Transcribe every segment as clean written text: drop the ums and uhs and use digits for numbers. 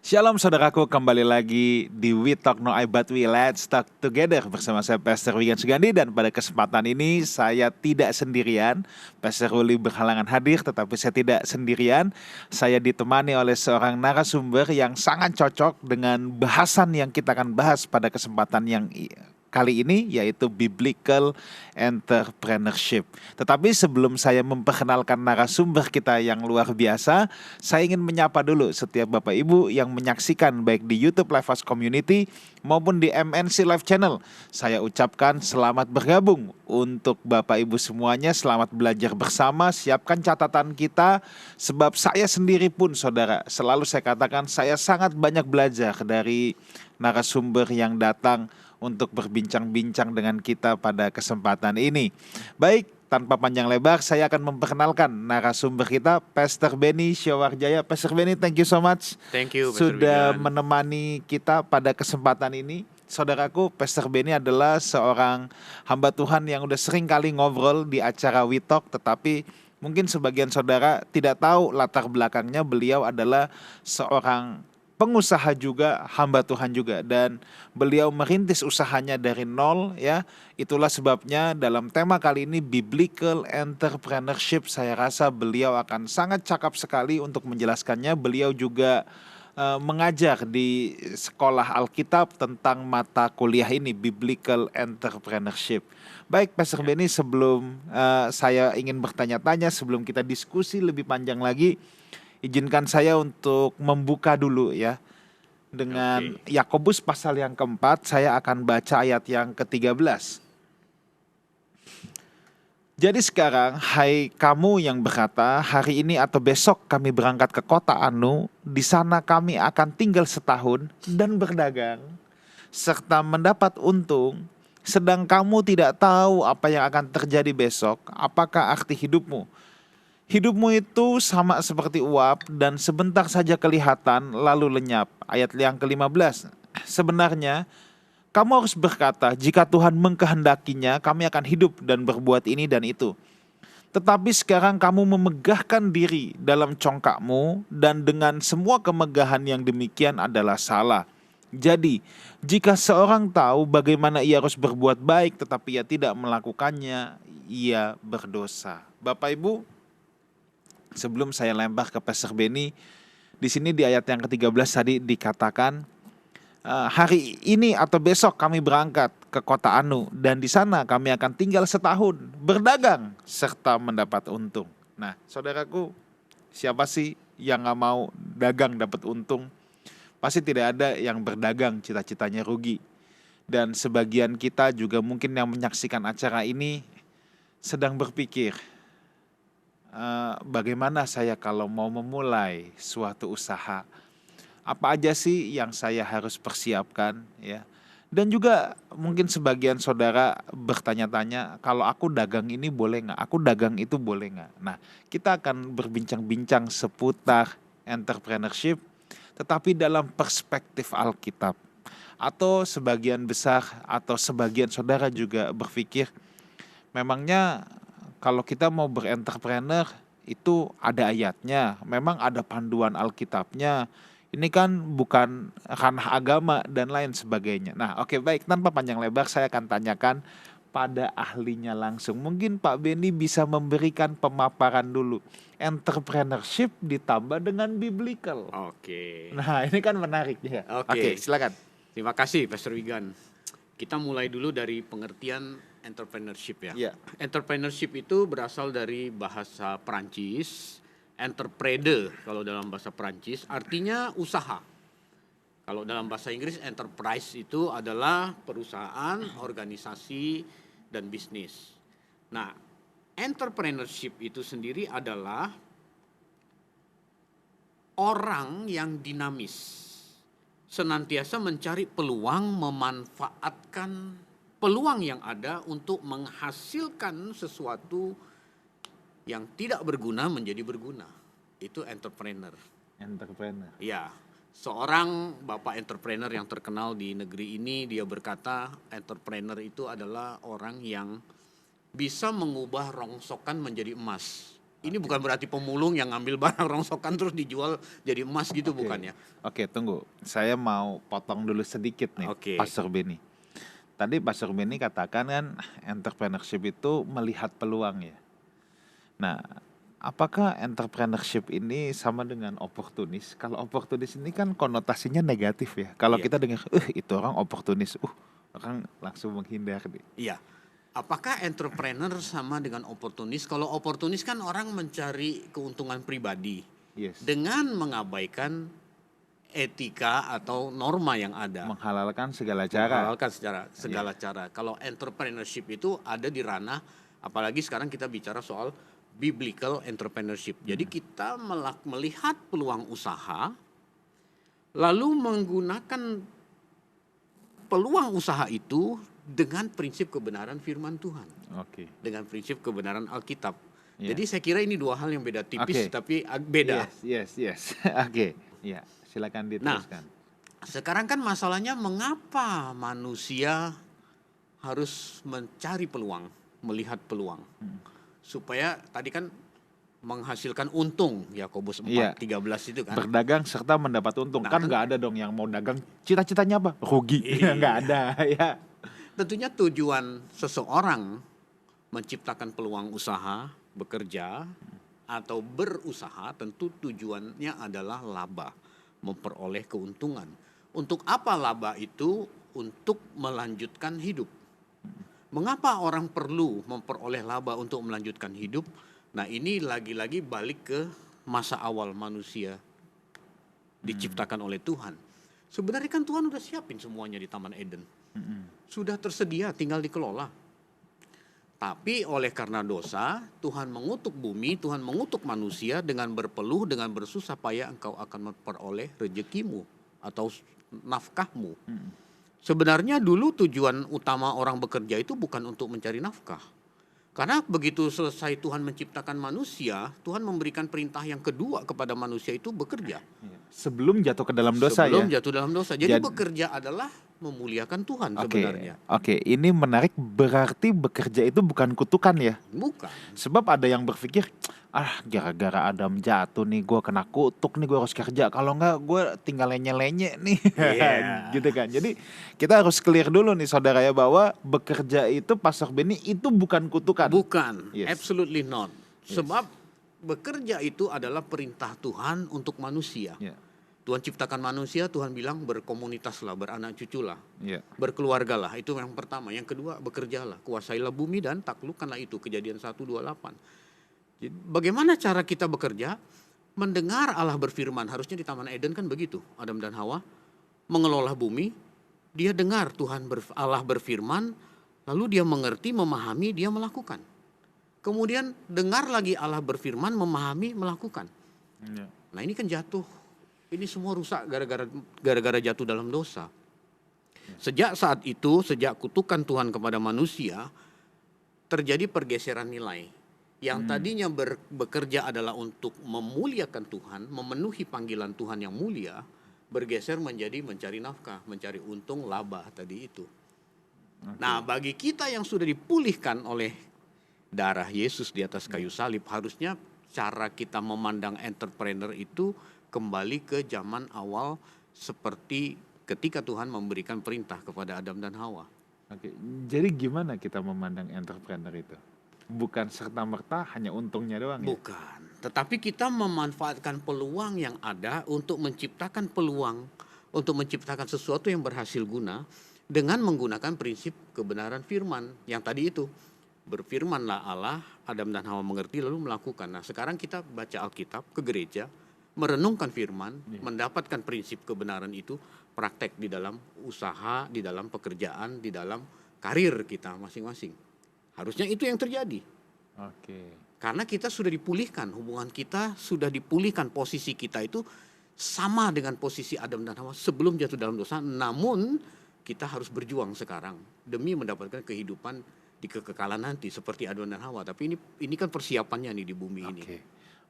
Shalom saudaraku, kembali lagi di We Talk No I But We Let's Talk Together bersama saya Pastor Wigan Sugandi. Dan pada kesempatan ini saya tidak sendirian. Pastor Uli berhalangan hadir, tetapi saya tidak sendirian. Saya ditemani oleh seorang narasumber yang sangat cocok dengan bahasan yang kita akan bahas pada kesempatan yang kali ini, yaitu Biblical Entrepreneurship. Tetapi sebelum saya memperkenalkan narasumber kita yang luar biasa, saya ingin menyapa dulu setiap Bapak Ibu yang menyaksikan baik di YouTube Live House Community maupun di MNC Live Channel. Saya ucapkan selamat bergabung untuk Bapak Ibu semuanya, selamat belajar bersama, siapkan catatan kita, sebab saya sendiri pun saudara, selalu saya katakan saya sangat banyak belajar dari narasumber yang datang untuk berbincang-bincang dengan kita pada kesempatan ini. Baik, tanpa panjang lebar, saya akan memperkenalkan narasumber kita, Pastor Benny Syawarjaya. Pastor Benny, thank you so much. Thank you, Pastor Sudah Wigan. menemani kita pada kesempatan ini. Saudaraku, Pastor Benny adalah seorang hamba Tuhan yang udah sering kali ngobrol di acara We Talk, tetapi mungkin sebagian saudara tidak tahu latar belakangnya. Beliau adalah seorang pengusaha juga, hamba Tuhan juga, dan beliau merintis usahanya dari nol ya. Itulah sebabnya dalam tema kali ini Biblical Entrepreneurship, saya rasa beliau akan sangat cakap sekali untuk menjelaskannya. Beliau juga mengajar di sekolah Alkitab tentang mata kuliah ini, Biblical Entrepreneurship. Baik, Pastor Benny, sebelum saya ingin bertanya-tanya, sebelum kita diskusi lebih panjang lagi, izinkan saya untuk membuka dulu ya dengan Yakobus pasal yang keempat. Saya akan baca ayat yang ke-13. Jadi sekarang, hai kamu yang berkata, hari ini atau besok kami berangkat ke kota Anu, di sana kami akan tinggal setahun dan berdagang, serta mendapat untung, sedang kamu tidak tahu apa yang akan terjadi besok. Apakah arti hidupmu? Hidupmu itu sama seperti uap dan sebentar saja kelihatan lalu lenyap. Ayat yang ke-15. Sebenarnya kamu harus berkata, jika Tuhan mengkehendakinya, kami akan hidup dan berbuat ini dan itu. Tetapi sekarang kamu memegahkan diri dalam congkakmu, dan dengan semua kemegahan yang demikian adalah salah. Jadi, jika seorang tahu bagaimana ia harus berbuat baik tetapi ia tidak melakukannya, ia berdosa. Bapak Ibu, sebelum saya lempar ke Pastor Benny, di sini di ayat yang ke-13 tadi dikatakan, hari ini atau besok kami berangkat ke kota Anu, dan di sana kami akan tinggal setahun, berdagang, serta mendapat untung. Nah, saudaraku, siapa sih yang gak mau dagang dapat untung? Pasti tidak ada yang berdagang cita-citanya rugi. Dan sebagian kita juga mungkin yang menyaksikan acara ini sedang berpikir, bagaimana saya kalau mau memulai suatu usaha? Apa aja sih yang saya harus persiapkan ya? Dan juga mungkin sebagian saudara bertanya-tanya, kalau aku dagang ini boleh nggak? Aku dagang itu boleh nggak? Nah, kita akan berbincang-bincang seputar entrepreneurship, tetapi dalam perspektif Alkitab. Atau sebagian besar atau sebagian saudara juga berpikir, memangnya kalau kita mau berentrepreneur itu ada ayatnya, memang ada panduan Alkitabnya. Ini kan bukan ranah agama dan lain sebagainya. Nah, oke, baik, tanpa panjang lebar saya akan tanyakan pada ahlinya langsung. Mungkin Pak Benny bisa memberikan pemaparan dulu. Entrepreneurship ditambah dengan biblical. Oke. Nah, ini kan menarik ya. Oke, silakan. Terima kasih, Pastor Wigan. Kita mulai dulu dari pengertian entrepreneurship ya. Iya. Entrepreneurship itu berasal dari bahasa Prancis, entrepreneur kalau dalam bahasa Prancis, artinya usaha. Kalau dalam bahasa Inggris, enterprise itu adalah perusahaan, organisasi, dan bisnis. Nah, entrepreneurship itu sendiri adalah orang yang dinamis, senantiasa mencari peluang, memanfaatkan peluang yang ada untuk menghasilkan sesuatu yang tidak berguna menjadi berguna. Itu entrepreneur. Entrepreneur. Ya, seorang bapak entrepreneur yang terkenal di negeri ini, dia berkata entrepreneur itu adalah orang yang bisa mengubah rongsokan menjadi emas. Ini bukan berarti pemulung yang ngambil barang rongsokan terus dijual jadi emas gitu, Oke. bukan ya? Oke, tunggu. Saya mau potong dulu sedikit nih, Oke. Pastor Benny. Tadi Pastor Benny katakan kan entrepreneurship itu melihat peluang ya. Nah, apakah entrepreneurship ini sama dengan oportunis? Kalau oportunis ini kan konotasinya negatif ya. Kalau Iya. kita dengar, itu orang oportunis, orang langsung menghindar deh. Iya. Apakah entrepreneur sama dengan oportunis? Kalau oportunis kan orang mencari keuntungan pribadi Yes. dengan mengabaikan etika atau norma yang ada. Menghalalkan segala cara. Menghalalkan segala cara. Kalau entrepreneurship itu ada di ranah, apalagi sekarang kita bicara soal biblical entrepreneurship. Jadi kita melihat peluang usaha, lalu menggunakan peluang usaha itu dengan prinsip kebenaran firman Tuhan, Oke. dengan prinsip kebenaran Alkitab. Ya. Jadi saya kira ini dua hal yang beda tipis, Oke. tapi beda. Yes. Oke. Ya, silakan diteruskan. Sekarang kan masalahnya mengapa manusia harus mencari peluang, melihat peluang. Supaya tadi kan menghasilkan untung, Yakobus 4:13 itu kan. Berdagang serta mendapat untung. Nah, Kan nggak ada dong yang mau dagang cita-citanya apa? Rugi. Iya. Nggak ada ya. Tentunya tujuan seseorang menciptakan peluang usaha, bekerja, atau berusaha tentu tujuannya adalah laba, memperoleh keuntungan. Untuk apa laba itu? Untuk melanjutkan hidup. Mengapa orang perlu memperoleh laba untuk melanjutkan hidup? Nah, ini lagi-lagi balik ke masa awal manusia diciptakan oleh Tuhan. Sebenarnya kan Tuhan udah siapin semuanya di Taman Eden. Sudah tersedia, tinggal dikelola. Tapi oleh karena dosa, Tuhan mengutuk bumi, Tuhan mengutuk manusia dengan berpeluh, dengan bersusah payah engkau akan memperoleh rezekimu atau nafkahmu. Sebenarnya dulu tujuan utama orang bekerja itu bukan untuk mencari nafkah. Karena begitu selesai Tuhan menciptakan manusia, Tuhan memberikan perintah yang kedua kepada manusia itu bekerja. Sebelum jatuh ke dalam dosa Sebelum ya. jatuh dalam dosa. Jadi bekerja adalah memuliakan Tuhan sebenarnya. Oke, ini menarik, berarti bekerja itu bukan kutukan ya. Bukan. Sebab ada yang berpikir, gara-gara Adam jatuh nih gue kena kutuk nih, gue harus kerja. Kalau enggak gue tinggal lenye-lenye nih. Iya. Gitu kan. Jadi kita harus clear dulu nih saudara ya, bahwa bekerja itu Pastor Benny itu bukan kutukan. Bukan, Yes. absolutely not. Sebab bekerja itu adalah perintah Tuhan untuk manusia. Ya, Tuhan ciptakan manusia, Tuhan bilang berkomunitaslah, beranak cuculah, ya. berkeluargalah. Itu yang pertama. Yang kedua, bekerjalah, kuasailah bumi dan taklukkanlah itu. Kejadian 1:28. Jadi, bagaimana cara kita bekerja? Mendengar Allah berfirman. Harusnya di Taman Eden kan begitu. Adam dan Hawa mengelola bumi. Dia dengar Allah berfirman, lalu dia mengerti, memahami, dia melakukan. Kemudian dengar lagi Allah berfirman, memahami, melakukan. Ya. Nah, ini kan jatuh. Ini semua rusak gara-gara jatuh dalam dosa. Sejak saat itu, sejak kutukan Tuhan kepada manusia, terjadi pergeseran nilai. Yang tadinya bekerja adalah untuk memuliakan Tuhan, memenuhi panggilan Tuhan yang mulia, bergeser menjadi mencari nafkah, mencari untung, laba tadi itu. Nah, bagi kita yang sudah dipulihkan oleh darah Yesus di atas kayu salib, harusnya cara kita memandang entrepreneur itu kembali ke zaman awal seperti ketika Tuhan memberikan perintah kepada Adam dan Hawa. Oke, jadi gimana kita memandang entrepreneur itu? Bukan serta-merta hanya untungnya doang ya? Bukan, tetapi kita memanfaatkan peluang yang ada untuk menciptakan peluang, untuk menciptakan sesuatu yang berhasil guna dengan menggunakan prinsip kebenaran firman yang tadi itu. Berfirmanlah Allah, Adam dan Hawa mengerti lalu melakukan. Nah, sekarang kita baca Alkitab ke gereja, merenungkan firman, mendapatkan prinsip kebenaran itu, praktek di dalam usaha, di dalam pekerjaan, di dalam karir kita masing-masing. Harusnya itu yang terjadi. Oke. Karena kita sudah dipulihkan, hubungan kita sudah dipulihkan, posisi kita itu sama dengan posisi Adam dan Hawa sebelum jatuh dalam dosa. Namun kita harus berjuang sekarang demi mendapatkan kehidupan di kekekalan nanti seperti Adam dan Hawa. Tapi ini kan persiapannya nih di bumi ini.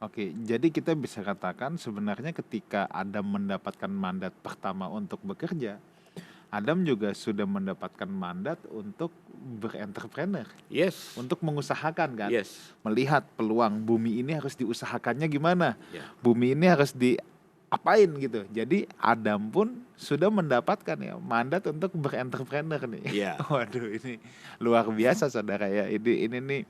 Oke, jadi kita bisa katakan sebenarnya ketika Adam mendapatkan mandat pertama untuk bekerja, Adam juga sudah mendapatkan mandat untuk berentrepreneur, Yes. untuk mengusahakan kan, Yes. melihat peluang bumi ini harus diusahakannya gimana, Ya. bumi ini harus diapain gitu. Jadi Adam pun sudah mendapatkan ya mandat untuk berentrepreneur nih. Iya. Waduh, ini luar biasa saudara ya. Ini nih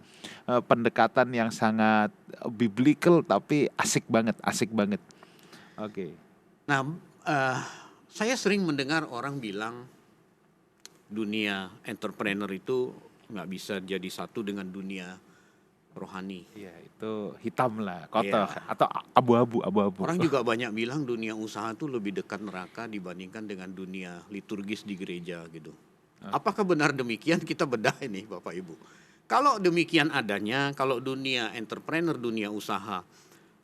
pendekatan yang sangat biblical tapi asik banget, asik banget. Oke. Nah, saya sering mendengar orang bilang dunia entrepreneur itu nggak bisa jadi satu dengan dunia rohani. Iya, itu hitam lah, kotor Iya. atau abu-abu. Orang juga banyak bilang dunia usaha itu lebih dekat neraka dibandingkan dengan dunia liturgis di gereja gitu. Apakah benar demikian? Kita bedah ini Bapak Ibu. Kalau demikian adanya, kalau dunia entrepreneur, dunia usaha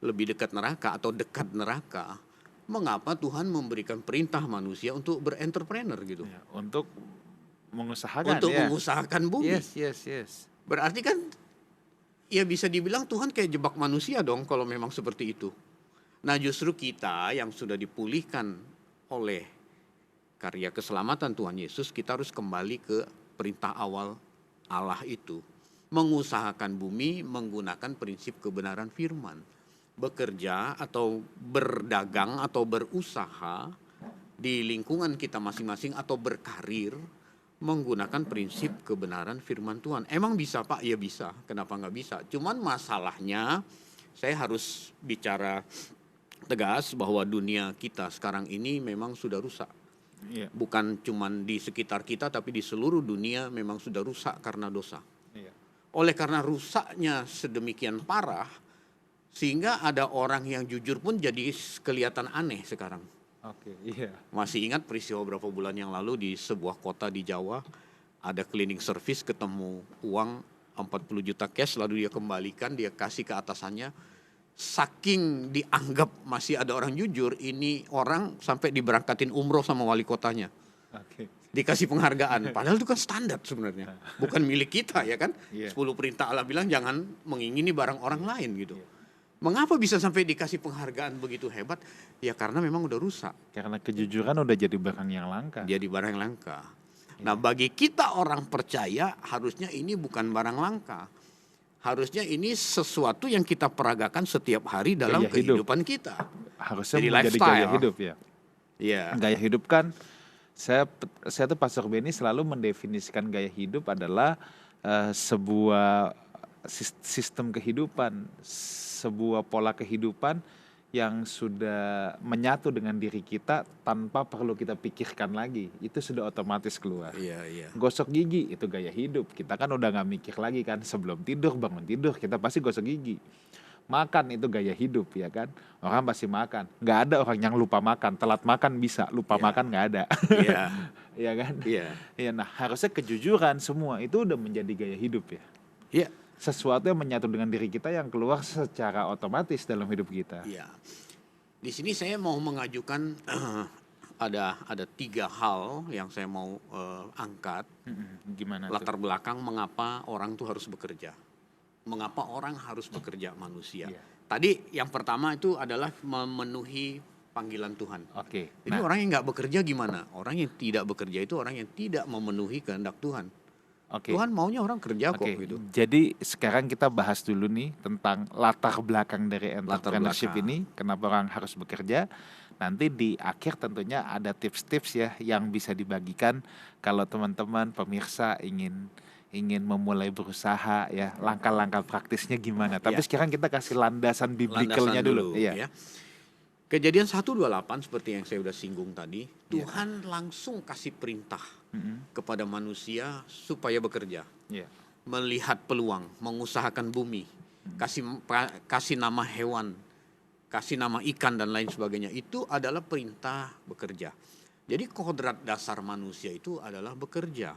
lebih dekat neraka atau dekat neraka, mengapa Tuhan memberikan perintah manusia untuk berentrepreneur gitu? Ya, untuk mengusahakan Untuk ya. mengusahakan bumi. Yes. Berarti kan ya bisa dibilang Tuhan kayak jebak manusia dong kalau memang seperti itu. Nah justru kita yang sudah dipulihkan oleh karya keselamatan Tuhan Yesus, kita harus kembali ke perintah awal Allah itu. Mengusahakan bumi menggunakan prinsip kebenaran firman. Bekerja atau berdagang atau berusaha di lingkungan kita masing-masing atau berkarir menggunakan prinsip kebenaran firman Tuhan. Emang bisa Pak? Ya bisa. Kenapa nggak bisa? Cuman masalahnya saya harus bicara tegas bahwa dunia kita sekarang ini memang sudah rusak. Iya. Bukan cuman di sekitar kita tapi di seluruh dunia memang sudah rusak karena dosa. Iya. Oleh karena rusaknya sedemikian parah sehingga ada orang yang jujur pun jadi kelihatan aneh sekarang. Oke, iya. Masih ingat peristiwa beberapa bulan yang lalu di sebuah kota di Jawa, ada cleaning service ketemu uang 40 juta cash lalu dia kembalikan, dia kasih ke atasannya. Saking dianggap masih ada orang jujur, ini orang sampai diberangkatin umroh sama wali kotanya. Oke. Dikasih penghargaan, padahal itu kan standar sebenarnya. Bukan milik kita ya kan. Iya. 10 perintah Allah bilang jangan mengingini barang orang lain gitu. Mengapa bisa sampai dikasih penghargaan begitu hebat? Ya karena memang udah rusak. Karena kejujuran udah jadi barang yang langka. Jadi barang yang langka. Nah bagi kita orang percaya harusnya ini bukan barang langka. Harusnya ini sesuatu yang kita peragakan setiap hari dalam Gaya hidup. kehidupan kita. Harusnya Jadi menjadi lifestyle. gaya hidup ya. Iya. Gaya hidup kan, saya tuh Pastor Benny selalu mendefinisikan gaya hidup adalah sebuah sistem kehidupan, sebuah pola kehidupan yang sudah menyatu dengan diri kita tanpa perlu kita pikirkan lagi. Itu sudah otomatis keluar. Iya. Gosok gigi itu gaya hidup. Kita kan udah gak mikir lagi kan, sebelum tidur, bangun tidur kita pasti gosok gigi. Makan itu gaya hidup ya kan. Orang pasti makan. Gak ada orang yang lupa makan. Telat makan bisa, lupa Iya. makan gak ada. Iya. Iya kan? Iya. Ya, nah harusnya kejujuran semua itu udah menjadi gaya hidup ya. Iya. Sesuatu yang menyatu dengan diri kita yang keluar secara otomatis dalam hidup kita. Iya. Di sini saya mau mengajukan ada 3 hal yang saya mau angkat. Gimana Latar belakang mengapa orang tuh harus bekerja. Mengapa orang harus bekerja manusia. Iya. Tadi yang pertama itu adalah memenuhi panggilan Tuhan. Oke. Jadi orang yang nggak bekerja gimana? Orang yang tidak bekerja itu orang yang tidak memenuhi kehendak Tuhan. Oke. Tuhan maunya orang kerja kok Oke, gitu. jadi sekarang kita bahas dulu nih tentang latar belakang dari entrepreneurship belakang. ini, kenapa orang harus bekerja. Nanti di akhir tentunya ada tips-tips ya yang bisa dibagikan kalau teman-teman pemirsa ingin memulai berusaha ya, langkah-langkah praktisnya gimana. Tapi Ya. sekarang kita kasih landasan biblikalnya dulu. Iya. Ya. Kejadian 1:28 seperti yang saya udah singgung tadi, Tuhan langsung kasih perintah kepada manusia supaya bekerja, Iya. melihat peluang, mengusahakan bumi, kasih nama hewan, kasih nama ikan dan lain sebagainya. Itu adalah perintah bekerja. Jadi kodrat dasar manusia itu adalah bekerja.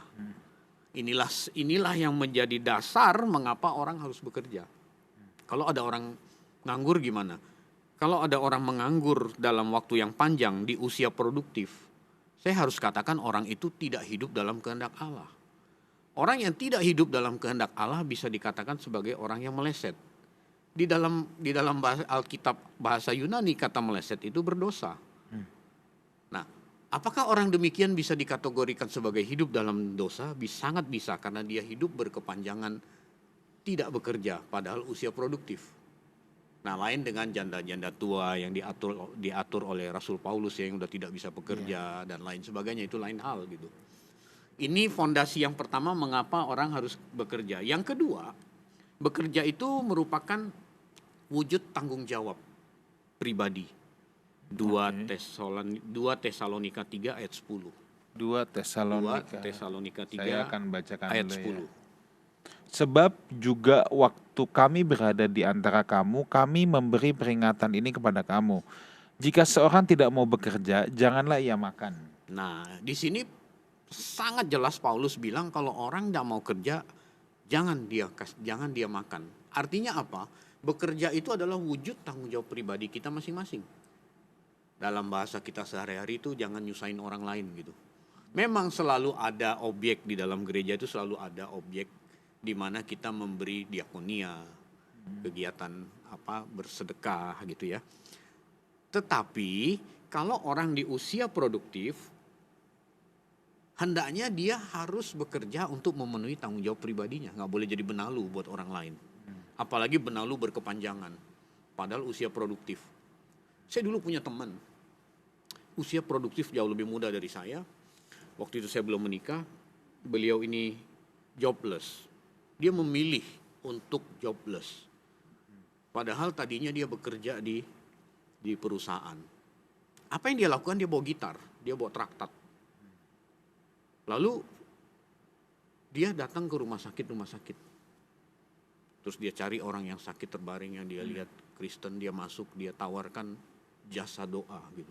Inilah yang menjadi dasar mengapa orang harus bekerja. Kalau ada orang nganggur gimana? Kalau ada orang menganggur dalam waktu yang panjang di usia produktif, saya harus katakan orang itu tidak hidup dalam kehendak Allah. Orang yang tidak hidup dalam kehendak Allah bisa dikatakan sebagai orang yang meleset. Di dalam bahasa Alkitab bahasa Yunani kata meleset itu berdosa. Nah, Apakah orang demikian bisa dikategorikan sebagai hidup dalam dosa? Sangat bisa, karena dia hidup berkepanjangan tidak bekerja padahal usia produktif. Nah, lain dengan janda-janda tua yang diatur oleh Rasul Paulus yang udah tidak bisa bekerja dan lain sebagainya, itu lain hal gitu. Ini fondasi yang pertama mengapa orang harus bekerja. Yang kedua, bekerja itu merupakan wujud tanggung jawab pribadi. 2 Tesalonika 3 ayat 10. 2 2 Tesalonika. Tesalonika 3 Saya akan bacakan ayat dulu ya. 10. Sebab juga waktu kami berada di antara kamu, kami memberi peringatan ini kepada kamu. Jika seorang tidak mau bekerja, janganlah ia makan. Nah, di sini sangat jelas Paulus bilang kalau orang tidak mau kerja, jangan dia makan. Artinya apa? Bekerja itu adalah wujud tanggung jawab pribadi kita masing-masing. Dalam bahasa kita sehari-hari itu jangan nyusahin orang lain gitu. Memang selalu ada objek di dalam gereja, itu selalu ada objek di mana kita memberi diakonia, kegiatan bersedekah gitu ya. Tetapi kalau orang di usia produktif, hendaknya dia harus bekerja untuk memenuhi tanggung jawab pribadinya. Nggak boleh jadi benalu buat orang lain. Apalagi benalu berkepanjangan. Padahal usia produktif. Saya dulu punya teman. Usia produktif jauh lebih muda dari saya. Waktu itu saya belum menikah. Beliau ini jobless. Dia memilih untuk jobless. Padahal tadinya dia bekerja di perusahaan. Apa yang dia lakukan? Dia bawa gitar. Dia bawa traktat. Lalu dia datang ke rumah sakit. Terus dia cari orang yang sakit terbaring yang dia lihat Kristen, dia masuk, dia tawarkan jasa doa gitu.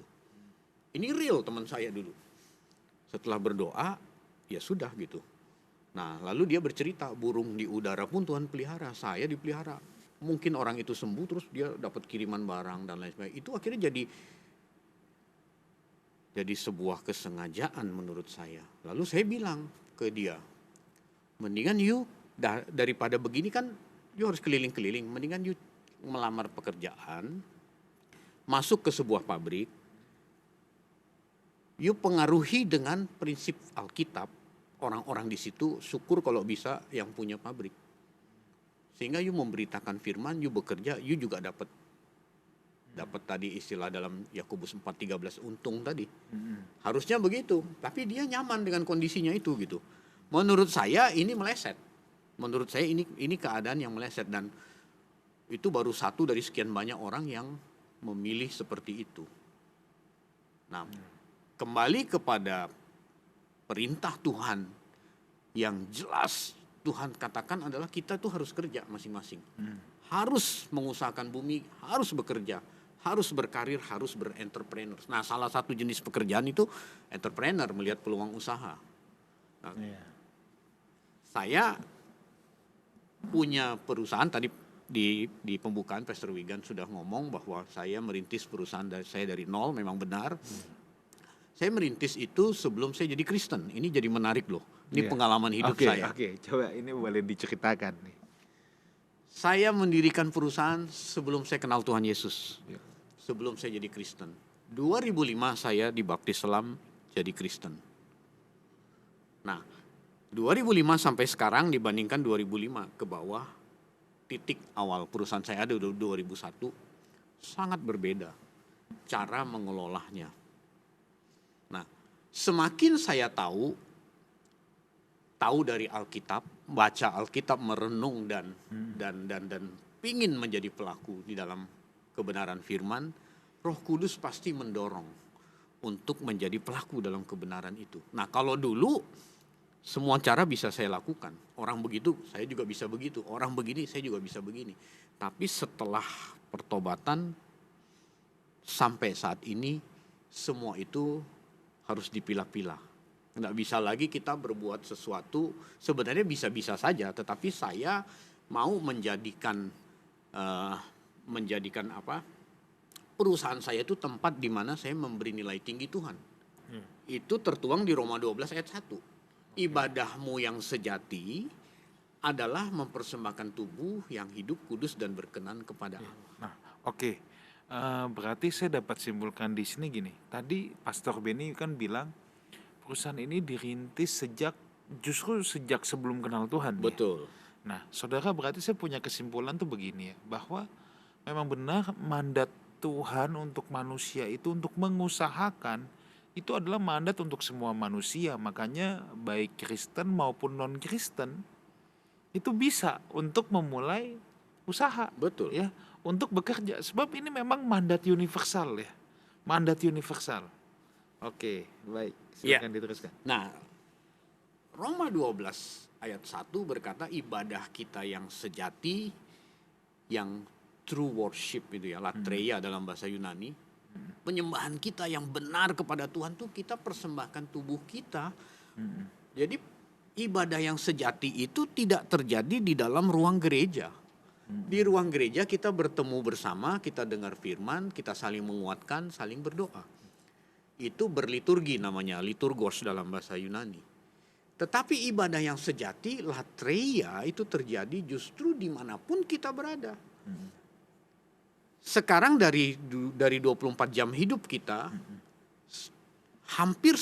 Ini real teman saya dulu. Setelah berdoa, ya sudah gitu. Nah, lalu dia bercerita, burung di udara pun Tuhan pelihara, saya dipelihara. Mungkin orang itu sembuh terus dia dapat kiriman barang dan lain sebagainya. Itu akhirnya jadi sebuah kesengajaan menurut saya. Lalu saya bilang ke dia, mendingan you daripada begini kan you harus keliling-keliling, mendingan you melamar pekerjaan, masuk ke sebuah pabrik, you pengaruhi dengan prinsip Alkitab, orang-orang di situ syukur kalau bisa yang punya pabrik. Sehingga you memberitakan firman, you bekerja, you juga dapat tadi istilah dalam Yakobus 4:13 untung tadi. Harusnya begitu, tapi dia nyaman dengan kondisinya itu gitu. Menurut saya ini meleset. Menurut saya ini keadaan yang meleset, dan itu baru satu dari sekian banyak orang yang memilih seperti itu. Nah, kembali kepada perintah Tuhan yang jelas Tuhan katakan adalah kita tuh harus kerja masing-masing. Harus mengusahakan bumi, harus bekerja, harus berkarir, harus berentrepreneur. Nah, salah satu jenis pekerjaan itu entrepreneur, melihat peluang usaha. Nah, saya punya perusahaan, tadi di pembukaan Pastor Wigan sudah ngomong bahwa saya merintis perusahaan saya dari nol, memang benar. Saya merintis itu sebelum saya jadi Kristen. Ini jadi menarik loh. Ini pengalaman hidup saya. Oke, coba ini boleh diceritakan nih. Saya mendirikan perusahaan sebelum saya kenal Tuhan Yesus. Sebelum saya jadi Kristen. 2005 saya dibaptis Islam jadi Kristen. Nah, 2005 sampai sekarang dibandingkan 2005 ke bawah, titik awal perusahaan saya ada 2001, sangat berbeda cara mengelolanya. Nah, semakin saya tahu dari Alkitab, baca Alkitab, merenung dan pingin menjadi pelaku di dalam kebenaran firman, Roh Kudus pasti mendorong untuk menjadi pelaku dalam kebenaran itu. Nah, kalau dulu semua cara bisa saya lakukan. Orang begitu, saya juga bisa begitu. Orang begini, saya juga bisa begini. Tapi setelah pertobatan sampai saat ini, semua itu harus dipilah-pilah. Nggak bisa lagi kita berbuat sesuatu, sebenarnya bisa-bisa saja, tetapi saya mau menjadikan perusahaan saya itu tempat di mana saya memberi nilai tinggi Tuhan. Itu tertuang di Roma 12 ayat 1. Ibadahmu yang sejati adalah mempersembahkan tubuh yang hidup, kudus, dan berkenan kepada Allah. Nah, oke. Berarti saya dapat simpulkan di sini gini. Tadi Pastor Benny kan bilang perusahaan ini dirintis justru sejak sebelum kenal Tuhan ya. Betul. Nah, saudara, berarti saya punya kesimpulan tuh begini ya, bahwa memang benar mandat Tuhan untuk manusia itu untuk mengusahakan itu adalah mandat untuk semua manusia. Makanya baik Kristen maupun non-Kristen itu bisa untuk memulai usaha Betul. ya, untuk bekerja, sebab ini memang mandat universal ya. Mandat universal. Oke, baik. Ya. Silakan diteruskan. Nah, Roma 12 ayat 1 berkata ibadah kita yang sejati, yang true worship itu ya, latreia dalam bahasa Yunani. Penyembahan kita yang benar kepada Tuhan tuh kita persembahkan tubuh kita. Jadi ibadah yang sejati itu tidak terjadi di dalam ruang gereja. Di ruang gereja kita bertemu bersama, kita dengar firman, kita saling menguatkan, saling berdoa. Itu berliturgi namanya, liturgos dalam bahasa Yunani. Tetapi ibadah yang sejati, latreia, itu terjadi justru dimanapun kita berada. Sekarang dari 24 jam hidup kita, hampir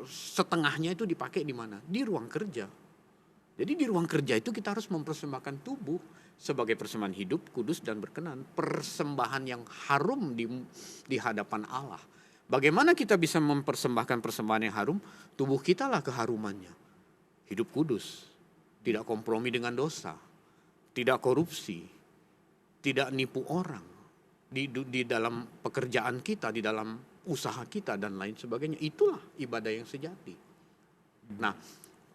setengahnya itu dipakai di mana? Di ruang kerja. Jadi di ruang kerja itu kita harus mempersembahkan tubuh sebagai persembahan hidup, kudus dan berkenan. Persembahan yang harum di hadapan Allah. Bagaimana kita bisa mempersembahkan persembahan yang harum? Tubuh kita lah keharumannya. Hidup kudus, tidak kompromi dengan dosa, tidak korupsi, tidak nipu orang. Di dalam pekerjaan kita, di dalam usaha kita dan lain sebagainya, itulah ibadah yang sejati. Nah,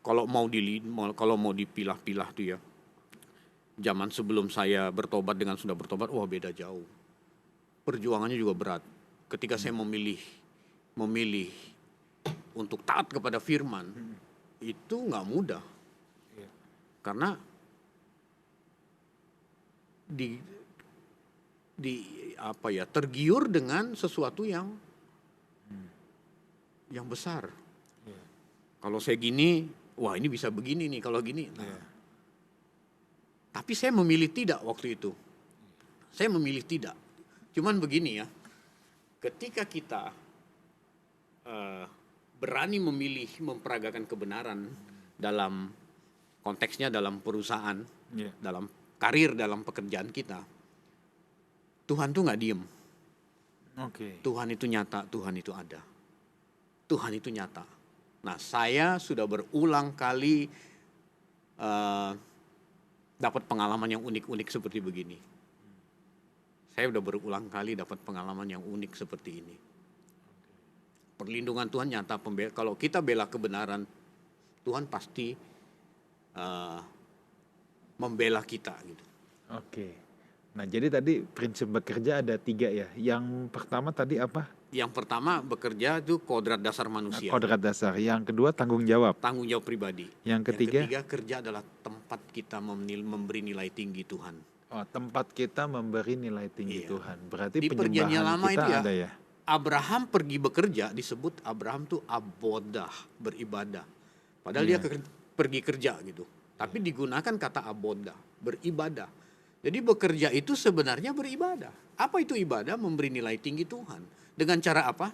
kalau mau dipilah-pilah tuh ya, zaman sebelum saya bertobat dengan sudah bertobat, wah beda jauh. Perjuangannya juga berat. Ketika saya memilih untuk taat kepada firman, itu nggak mudah, karena tergiur dengan sesuatu yang besar. Kalau saya gini, wah ini bisa begini nih, kalau gini. Nah, tapi saya memilih tidak waktu itu. Saya memilih tidak. Cuman begini ya, ketika kita berani memilih memperagakan kebenaran dalam konteksnya dalam perusahaan, dalam karir, dalam pekerjaan kita, Tuhan tuh nggak diem. Tuhan itu nyata, Tuhan itu ada. Tuhan itu nyata. Nah, saya sudah berulang kali dapat pengalaman yang unik-unik seperti begini. Saya sudah berulang kali dapat pengalaman yang unik seperti ini. Perlindungan Tuhan nyata. Kalau kita bela kebenaran, Tuhan pasti membela kita gitu. Oke. Nah, jadi tadi prinsip bekerja ada 3 ya. Yang pertama tadi apa? Yang pertama, bekerja itu kodrat dasar manusia. Kodrat dasar. Yang kedua, tanggung jawab. Tanggung jawab pribadi. Yang ketiga, kerja adalah tempat kita memberi nilai tinggi Tuhan. Tempat kita memberi nilai tinggi Tuhan. Berarti di Perjanjian penyembahan Lama kita itu ada ya. Abraham pergi bekerja, disebut Abraham tuh abodah, beribadah. Padahal dia pergi kerja gitu. Tapi digunakan kata abodah, beribadah. Jadi bekerja itu sebenarnya beribadah. Apa itu ibadah? Memberi nilai tinggi Tuhan. Dengan cara apa?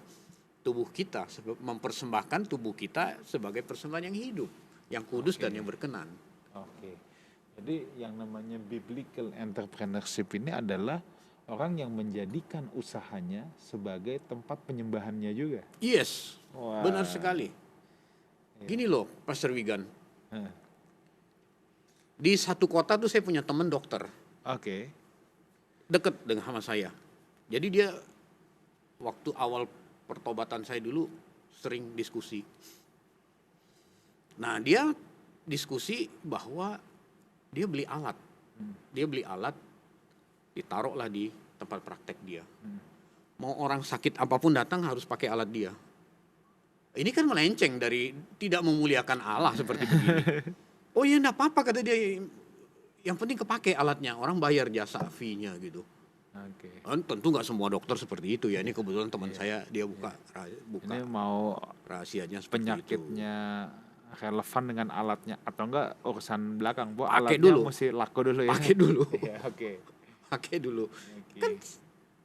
Tubuh kita, mempersembahkan tubuh kita sebagai persembahan yang hidup, yang kudus dan yang berkenan. Oke. Jadi yang namanya biblical entrepreneurship ini adalah orang yang menjadikan usahanya sebagai tempat penyembahannya juga. Yes, Wah. benar sekali. Gini loh, Pastor Wigan. Di satu kota tuh saya punya teman dokter. Oke. Deket dengan sama saya. Jadi dia waktu awal pertobatan saya dulu sering diskusi. Nah, dia diskusi bahwa dia beli alat. Dia beli alat, ditaruhlah di tempat praktek dia. Mau orang sakit apapun datang harus pakai alat dia. Ini kan melenceng dari tidak memuliakan Allah seperti begini. Oh iya, enggak apa-apa kata dia. Yang penting kepake alatnya, orang bayar jasa fee-nya gitu. Tentu nggak semua dokter seperti itu ya. Ini kebetulan teman saya dia buka. Ini mau rahasianya seperti penyakitnya itu relevan dengan alatnya atau enggak urusan belakang. Pakai alatnya dulu. Mesti laku dulu ya. Pakai dulu. Oke. Pakai dulu. Kan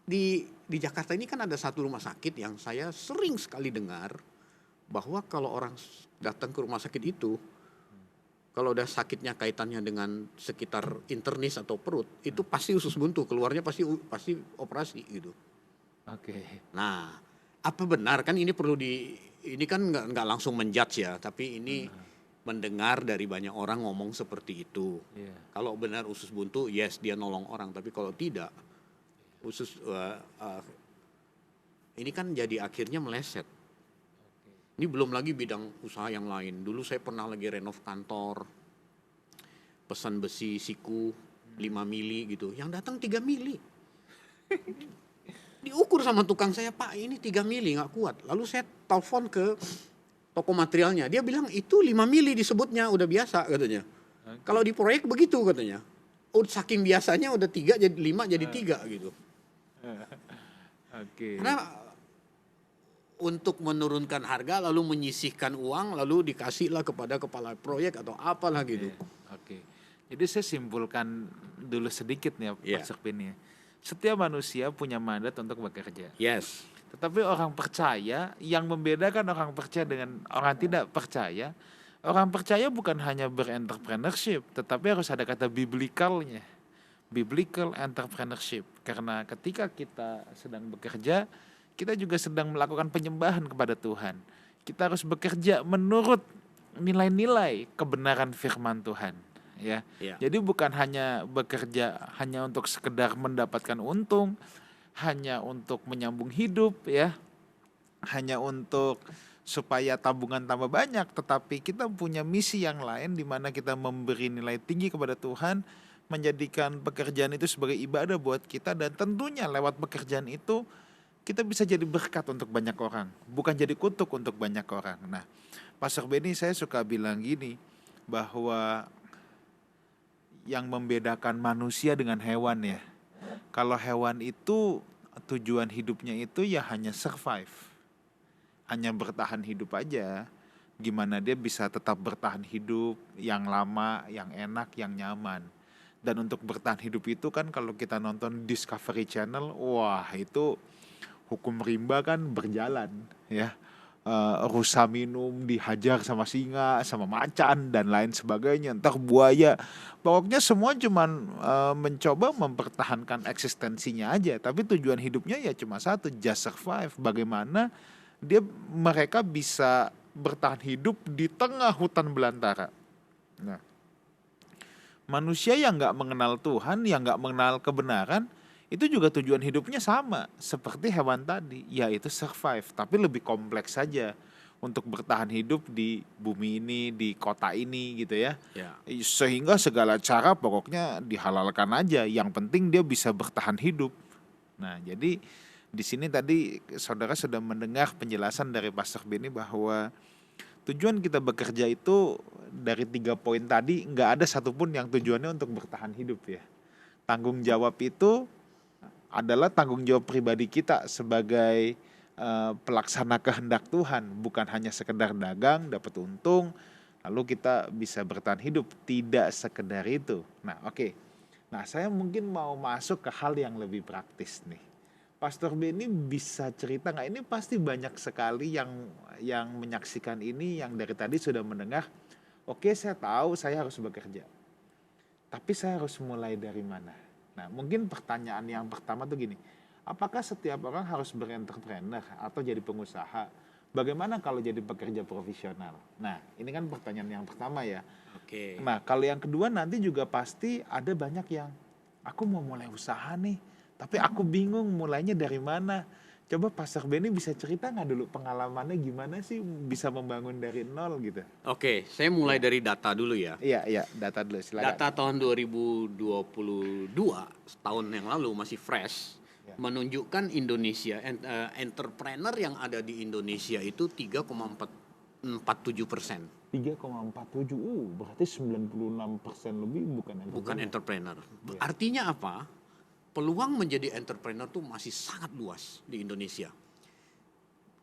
di Jakarta ini kan ada satu rumah sakit yang saya sering sekali dengar bahwa kalau orang datang ke rumah sakit itu, kalau udah sakitnya kaitannya dengan sekitar internis atau perut, itu pasti usus buntu, keluarnya pasti operasi gitu. Oke. Nah, apa benar kan ini kan nggak langsung menjudge ya, tapi ini mendengar dari banyak orang ngomong seperti itu. Iya. Kalau benar usus buntu, yes dia nolong orang, tapi kalau tidak, ini kan jadi akhirnya meleset. Ini belum lagi bidang usaha yang lain. Dulu saya pernah lagi renov kantor, pesan besi siku 5 mili gitu, yang datang 3 mili. Diukur sama tukang saya, Pak ini 3 mili nggak kuat. Lalu saya telepon ke toko materialnya, dia bilang itu 5 mili disebutnya, udah biasa katanya. Kalau di proyek begitu katanya. Saking biasanya udah 3 jadi 5 jadi 3 gitu. Oke. Karena untuk menurunkan harga lalu menyisihkan uang lalu dikasihlah kepada kepala proyek atau apalah gitu. Oke. Jadi saya simpulkan dulu sedikit nih Iya. Pak Sekpin ya. Setiap manusia punya mandat untuk bekerja. Yes. Tetapi orang percaya, yang membedakan orang percaya dengan orang tidak percaya, orang percaya bukan hanya berentrpreneurship, tetapi harus ada kata biblicalnya. Biblical entrepreneurship. Karena ketika kita sedang bekerja, kita juga sedang melakukan penyembahan kepada Tuhan. Kita harus bekerja menurut nilai-nilai kebenaran firman Tuhan. Ya. Ya. Jadi bukan hanya bekerja hanya untuk sekedar mendapatkan untung, hanya untuk menyambung hidup ya, hanya untuk supaya tabungan tambah banyak, tetapi kita punya misi yang lain di mana kita memberi nilai tinggi kepada Tuhan, menjadikan pekerjaan itu sebagai ibadah buat kita, dan tentunya lewat pekerjaan itu kita bisa jadi berkat untuk banyak orang, bukan jadi kutuk untuk banyak orang. Nah, Pastor Benny, saya suka bilang gini, bahwa yang membedakan manusia dengan hewan ya, kalau hewan itu tujuan hidupnya itu ya hanya survive, hanya bertahan hidup aja. Gimana dia bisa tetap bertahan hidup yang lama, yang enak, yang nyaman. Dan untuk bertahan hidup itu kan kalau kita nonton Discovery Channel, wah itu hukum rimba kan berjalan ya. Rusa minum dihajar sama singa, sama macan dan lain sebagainya, entar buaya. Pokoknya semua cuman mencoba mempertahankan eksistensinya aja, tapi tujuan hidupnya ya cuma satu, just survive. Bagaimana mereka bisa bertahan hidup di tengah hutan belantara. Nah, manusia yang nggak mengenal Tuhan, yang nggak mengenal kebenaran, itu juga tujuan hidupnya sama seperti hewan tadi, yaitu survive, tapi lebih kompleks saja untuk bertahan hidup di bumi ini, di kota ini gitu ya. Ya. Sehingga segala cara pokoknya dihalalkan aja, yang penting dia bisa bertahan hidup. Nah, jadi di sini tadi saudara sudah mendengar penjelasan dari Pastor Benny bahwa tujuan kita bekerja itu dari 3 poin tadi nggak ada satupun yang tujuannya untuk bertahan hidup ya. Tanggung jawab itu adalah tanggung jawab pribadi kita sebagai pelaksana kehendak Tuhan, bukan hanya sekedar dagang, dapat untung, lalu kita bisa bertahan hidup, tidak sekedar itu. Nah, oke. Nah, saya mungkin mau masuk ke hal yang lebih praktis nih. Pastor Benny bisa cerita nggak? Ini pasti banyak sekali yang menyaksikan ini, yang dari tadi sudah mendengar. Oke, saya tahu saya harus bekerja, tapi saya harus mulai dari mana? Nah, mungkin pertanyaan yang pertama tuh gini, apakah setiap orang harus berentrepreneur atau jadi pengusaha? Bagaimana kalau jadi pekerja profesional? Nah, ini kan pertanyaan yang pertama ya. Oke. Nah, kalau yang kedua nanti juga pasti ada banyak yang, aku mau mulai usaha nih, tapi aku bingung mulainya dari mana. Coba Pastor Benny bisa cerita nggak dulu pengalamannya gimana sih bisa membangun dari nol gitu? Oke, saya mulai dari data dulu ya. Iya, data dulu silakan. Data tahun 2022, setahun yang lalu masih fresh, Ya. menunjukkan Indonesia, entrepreneur yang ada di Indonesia itu 3,47%. 3,47, berarti 96% lebih Bukan entrepreneur. Ya. Artinya apa? Peluang menjadi entrepreneur tuh masih sangat luas di Indonesia.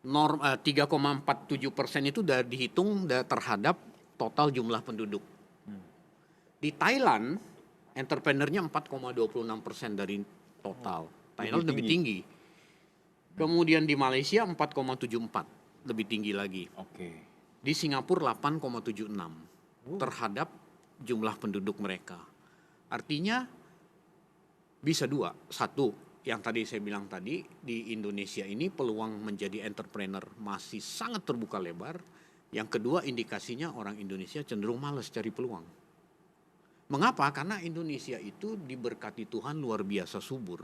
3,47% itu udah dihitung terhadap total jumlah penduduk. Di Thailand, entrepreneurnya 4,26% dari total. final lebih tinggi. Kemudian di Malaysia 4,74, lebih tinggi lagi. Oke. Di Singapura 8,76 terhadap jumlah penduduk mereka. Artinya bisa dua. Satu, yang tadi saya bilang tadi, di Indonesia ini peluang menjadi entrepreneur masih sangat terbuka lebar. Yang kedua, indikasinya orang Indonesia cenderung malas cari peluang. Mengapa? Karena Indonesia itu diberkati Tuhan luar biasa subur.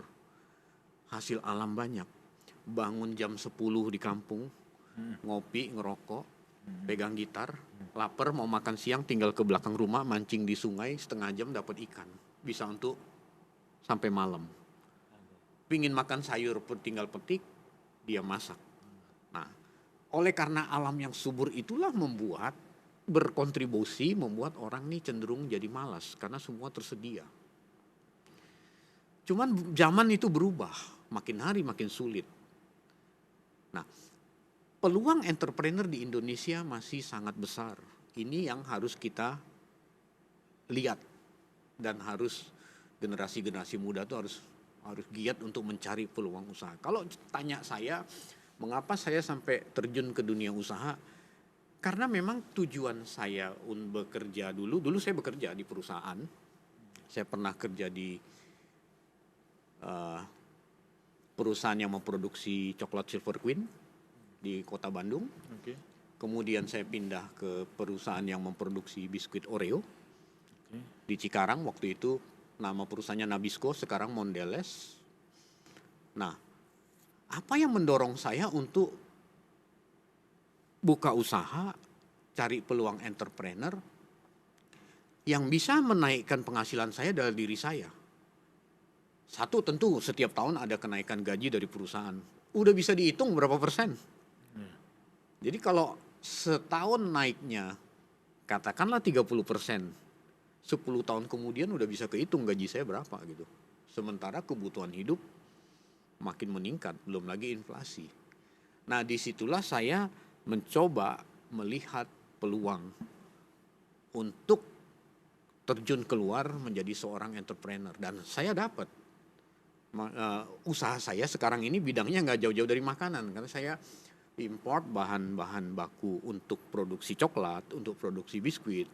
Hasil alam banyak. Bangun jam 10 di kampung, ngopi, ngerokok, pegang gitar, lapar mau makan siang tinggal ke belakang rumah, mancing di sungai, setengah jam dapat ikan. Bisa untuk sampai malam. Pingin makan sayur tinggal petik, dia masak. Nah, oleh karena alam yang subur itulah berkontribusi membuat orang nih cenderung jadi malas karena semua tersedia. Cuman zaman itu berubah, makin hari makin sulit. Nah, peluang entrepreneur di Indonesia masih sangat besar. Ini yang harus kita lihat dan harus generasi-generasi muda itu harus giat untuk mencari peluang usaha. Kalau tanya saya, mengapa saya sampai terjun ke dunia usaha? Karena memang tujuan saya bekerja dulu saya bekerja di perusahaan. Saya pernah kerja di perusahaan yang memproduksi coklat Silver Queen di Kota Bandung. Oke. Kemudian saya pindah ke perusahaan yang memproduksi biskuit Oreo di Cikarang. Waktu itu nama perusahaannya Nabisco, sekarang Mondelez. Nah, apa yang mendorong saya untuk buka usaha, cari peluang entrepreneur yang bisa menaikkan penghasilan saya dari diri saya? Satu, tentu setiap tahun ada kenaikan gaji dari perusahaan. Udah bisa dihitung berapa persen. Jadi kalau setahun naiknya katakanlah 30%, 10 tahun kemudian udah bisa kehitung gaji saya berapa gitu. Sementara kebutuhan hidup makin meningkat, belum lagi inflasi. Nah, disitulah saya mencoba melihat peluang untuk terjun keluar menjadi seorang entrepreneur. Dan saya dapat. Usaha saya sekarang ini bidangnya nggak jauh-jauh dari makanan. Karena saya import bahan-bahan baku untuk produksi coklat, untuk produksi biskuit,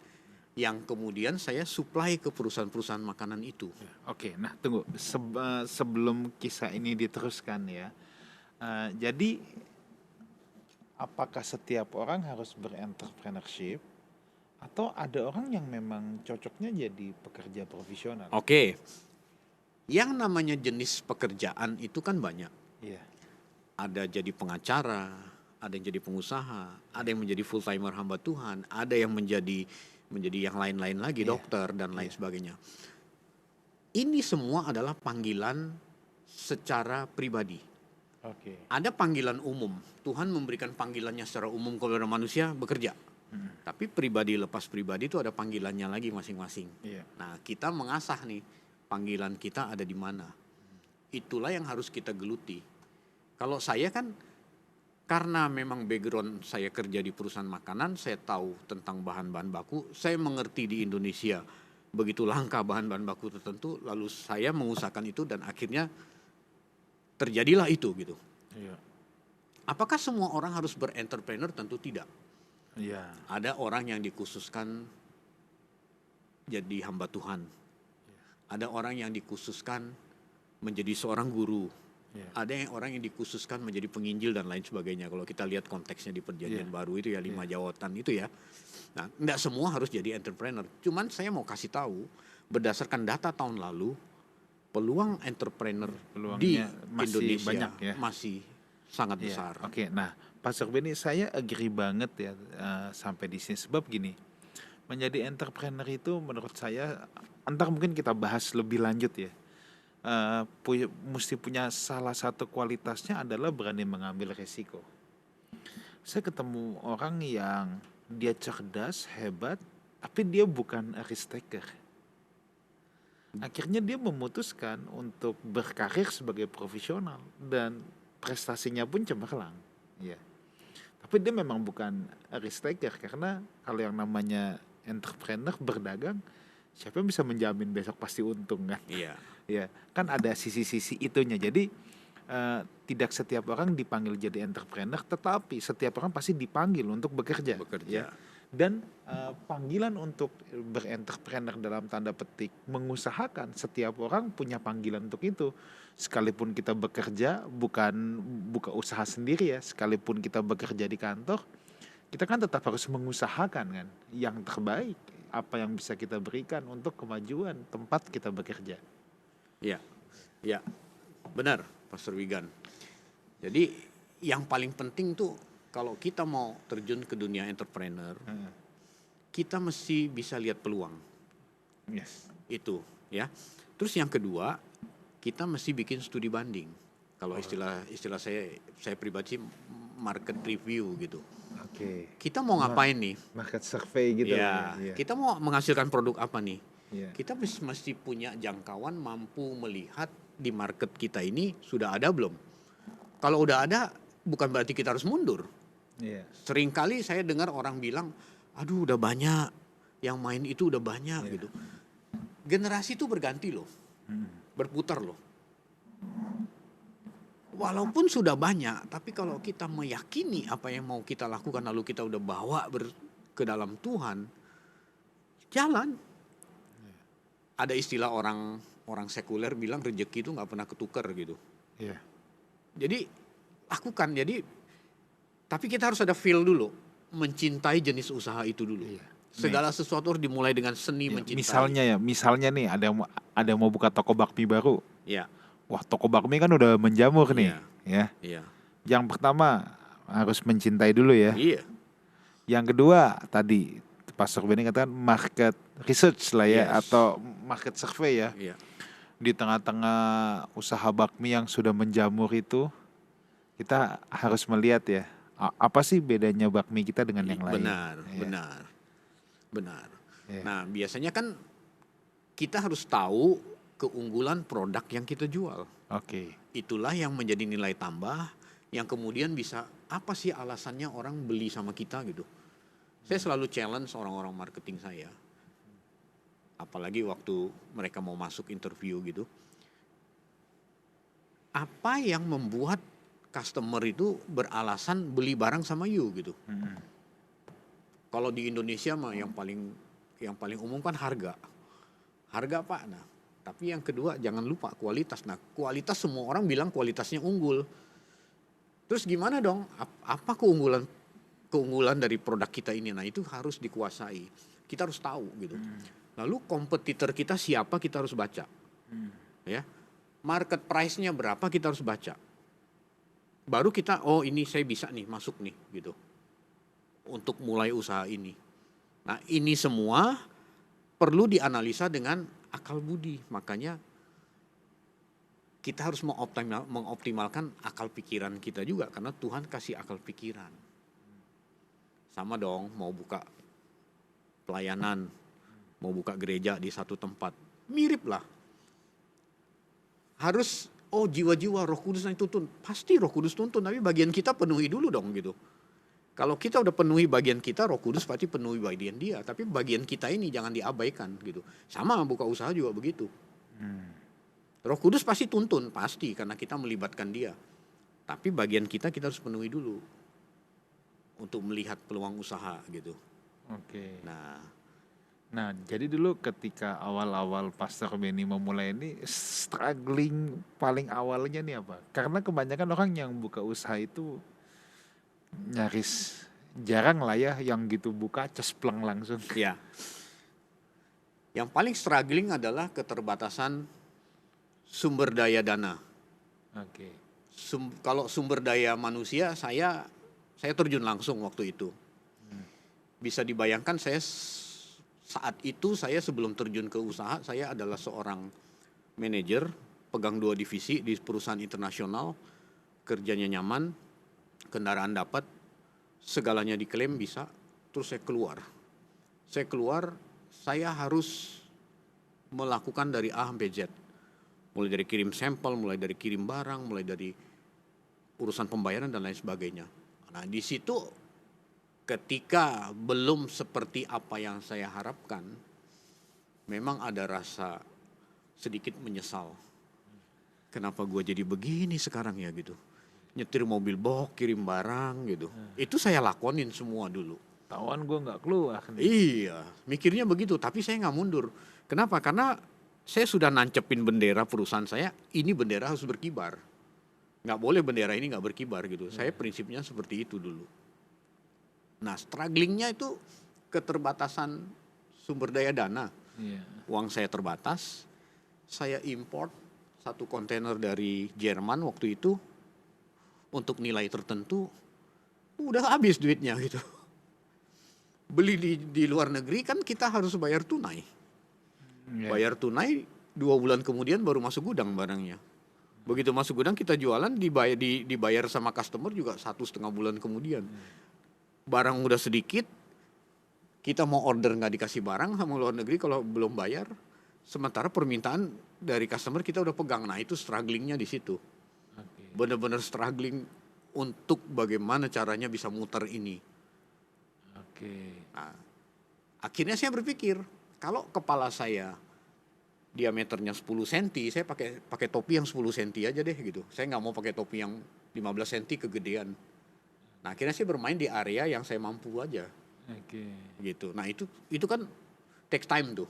yang kemudian saya supply ke perusahaan-perusahaan makanan itu. Oke, nah tunggu. Sebelum kisah ini diteruskan ya. Jadi apakah setiap orang harus berentrpreneurship atau ada orang yang memang cocoknya jadi pekerja profesional? Oke. Yang namanya jenis pekerjaan itu kan banyak. Iya. Ada jadi pengacara, ada yang jadi pengusaha, ada yang menjadi full timer hamba Tuhan, ada yang menjadi yang lain-lain lagi, dokter dan lain sebagainya. Ini semua adalah panggilan secara pribadi. Oke. Ada panggilan umum. Tuhan memberikan panggilannya secara umum kepada manusia bekerja. Tapi pribadi lepas pribadi itu ada panggilannya lagi masing-masing. Iya. Nah, kita mengasah nih panggilan kita ada di mana. Itulah yang harus kita geluti. Kalau saya kan karena memang background saya kerja di perusahaan makanan, saya tahu tentang bahan-bahan baku, saya mengerti di Indonesia begitu langka bahan-bahan baku tertentu, lalu saya mengusahakan itu dan akhirnya terjadilah itu gitu. Iya. Apakah semua orang harus berentrepreneur? Tentu tidak. Iya. Ada orang yang dikhususkan jadi hamba Tuhan. Ada orang yang dikhususkan menjadi seorang guru. Ada orang yang dikhususkan menjadi penginjil dan lain sebagainya. Kalau kita lihat konteksnya di Perjanjian Baru itu ya 5 jawatan itu ya. Nah, enggak semua harus jadi entrepreneur. Cuman saya mau kasih tahu berdasarkan data tahun lalu, peluang entrepreneur di masih Indonesia banyak ya. masih sangat besar. Oke, nah Pastor Benny, saya agree banget ya sampai di sini. Sebab gini, menjadi entrepreneur itu menurut saya, entar mungkin kita bahas lebih lanjut ya. Mesti punya salah satu kualitasnya adalah berani mengambil resiko. Saya ketemu orang yang dia cerdas, hebat, tapi dia bukan risk taker. Akhirnya dia memutuskan untuk berkarir sebagai profesional dan prestasinya pun cemerlang. Ya. Tapi dia memang bukan risk taker karena kalau yang namanya entrepreneur berdagang, siapa yang bisa menjamin besok pasti untung kan? Iya. Ya, kan ada sisi-sisi itunya. Jadi tidak setiap orang dipanggil jadi entrepreneur, tetapi setiap orang pasti dipanggil untuk bekerja. Bekerja. Ya. Dan panggilan untuk berentrepreneur dalam tanda petik mengusahakan, setiap orang punya panggilan untuk itu. Sekalipun kita bekerja bukan buka usaha sendiri ya, sekalipun kita bekerja di kantor, kita kan tetap harus mengusahakan kan yang terbaik, apa yang bisa kita berikan untuk kemajuan tempat kita bekerja. Ya, ya, benar, Pastor Wigan. Jadi yang paling penting tuh kalau kita mau terjun ke dunia entrepreneur, kita mesti bisa lihat peluang. Yes. Itu, ya. Terus yang kedua, kita mesti bikin studi banding. Kalau istilah saya pribadi market review gitu. Oke. Kita mau ngapain nih? Market survey gitu Ya, ya. kita mau menghasilkan produk apa nih? Iya. Kita mesti punya jangkauan mampu melihat di market kita ini sudah ada belum. Kalau udah ada, bukan berarti kita harus mundur. Iya. Seringkali saya dengar orang bilang, aduh udah banyak, yang main itu udah banyak gitu. Generasi itu berganti loh, berputar loh. Walaupun sudah banyak, tapi kalau kita meyakini apa yang mau kita lakukan lalu kita udah bawa ke dalam Tuhan, jalan. Ada istilah orang sekuler bilang rezeki itu nggak pernah ketukar gitu. Iya. Jadi lakukan. Tapi kita harus ada feel dulu, mencintai jenis usaha itu dulu. Iya. Segala sesuatu harus dimulai dengan seni Misalnya mencintai. nih ada yang mau buka toko bakmi baru. Ya, Wah, toko bakmi kan udah menjamur nih, ya. iya, Yang pertama harus mencintai dulu ya. iya, Yang kedua tadi Pastor Benny katakan market research lah ya, Yes. atau market survey ya. iya. Di tengah-tengah usaha bakmi yang sudah menjamur itu, kita harus melihat ya, apa sih bedanya bakmi kita dengan yang lain. Benar, Ya. benar. Iya. Nah, biasanya kan kita harus tahu keunggulan produk yang kita jual. Oke. Itulah yang menjadi nilai tambah yang kemudian bisa apa sih alasannya orang beli sama kita gitu. Saya selalu challenge orang-orang marketing saya. Apalagi waktu mereka mau masuk interview gitu. Apa yang membuat customer itu beralasan beli barang sama you gitu. Kalau di Indonesia mah yang paling umum kan harga. Harga Pak. Nah, tapi yang kedua jangan lupa kualitas. Nah, kualitas semua orang bilang kualitasnya unggul. Terus gimana dong? Apa keunggulan dari produk kita ini? Nah, itu harus dikuasai. Kita harus tahu gitu. Lalu kompetitor kita siapa kita harus baca. Ya. Market price-nya berapa kita harus baca. Baru kita ini saya bisa nih masuk nih gitu. Untuk mulai usaha ini. Nah, ini semua perlu dianalisa dengan akal budi. Makanya kita harus mengoptimalkan akal pikiran kita juga. Karena Tuhan kasih akal pikiran. Sama dong mau buka pelayanan, mau buka gereja di satu tempat. Mirip lah. Harus, jiwa-jiwa Roh Kudus yang tuntun. Pasti Roh Kudus tuntun, tapi bagian kita penuhi dulu dong gitu. Kalau kita udah penuhi bagian kita, Roh Kudus pasti penuhi bagian dia. Tapi bagian kita ini jangan diabaikan gitu. Sama buka usaha juga begitu. Roh Kudus pasti tuntun, pasti karena kita melibatkan dia. Tapi bagian kita harus penuhi dulu untuk melihat peluang usaha gitu. Oke. Nah, jadi dulu ketika awal-awal Pastor Benny memulai ini, struggling paling awalnya nih apa? Karena kebanyakan orang yang buka usaha itu nyaris jarang lah ya yang gitu buka cespleng langsung. Ya. Yang paling struggling adalah keterbatasan sumber daya dana. Oke. Kalau sumber daya manusia saya terjun langsung waktu itu. Bisa dibayangkan saat itu saya sebelum terjun ke usaha, saya adalah seorang manajer, pegang 2 divisi di perusahaan internasional, kerjanya nyaman, kendaraan dapat, segalanya diklaim bisa, terus saya keluar. Saya harus melakukan dari A sampai Z. Mulai dari kirim sampel, mulai dari kirim barang, mulai dari urusan pembayaran dan lain sebagainya. Nah, di situ ketika belum seperti apa yang saya harapkan, memang ada rasa sedikit menyesal. Kenapa gue jadi begini sekarang ya gitu. Nyetir mobil box, kirim barang gitu. Itu saya lakonin semua dulu. Tawan gue nggak keluar nih. Iya, mikirnya begitu. Tapi saya nggak mundur. Kenapa? Karena saya sudah nancepin bendera perusahaan saya. Ini bendera harus berkibar. Nggak boleh bendera ini nggak berkibar gitu. Saya prinsipnya seperti itu dulu. Nah, strugglingnya itu keterbatasan sumber daya dana. Iya. Uang saya terbatas. Saya import satu kontainer dari Jerman waktu itu untuk nilai tertentu. Udah habis duitnya gitu. Beli di luar negeri kan kita harus bayar tunai. Iya. Bayar tunai 2 bulan kemudian baru masuk gudang barangnya. Begitu masuk gudang kita jualan dibayar sama customer juga 1,5 bulan kemudian. Barang udah sedikit, kita mau order nggak dikasih barang sama luar negeri kalau belum bayar. Sementara permintaan dari customer kita udah pegang. Nah itu strugglingnya di situ. Oke. Benar-benar struggling untuk bagaimana caranya bisa muter ini. Oke. Nah, akhirnya saya berpikir, kalau kepala saya diameternya 10 cm, saya pakai topi yang 10 cm aja deh gitu. Saya nggak mau pakai topi yang 15 cm kegedean. Nah, akhirnya saya bermain di area yang saya mampu aja. Oke. Gitu. Nah, itu kan take time tuh.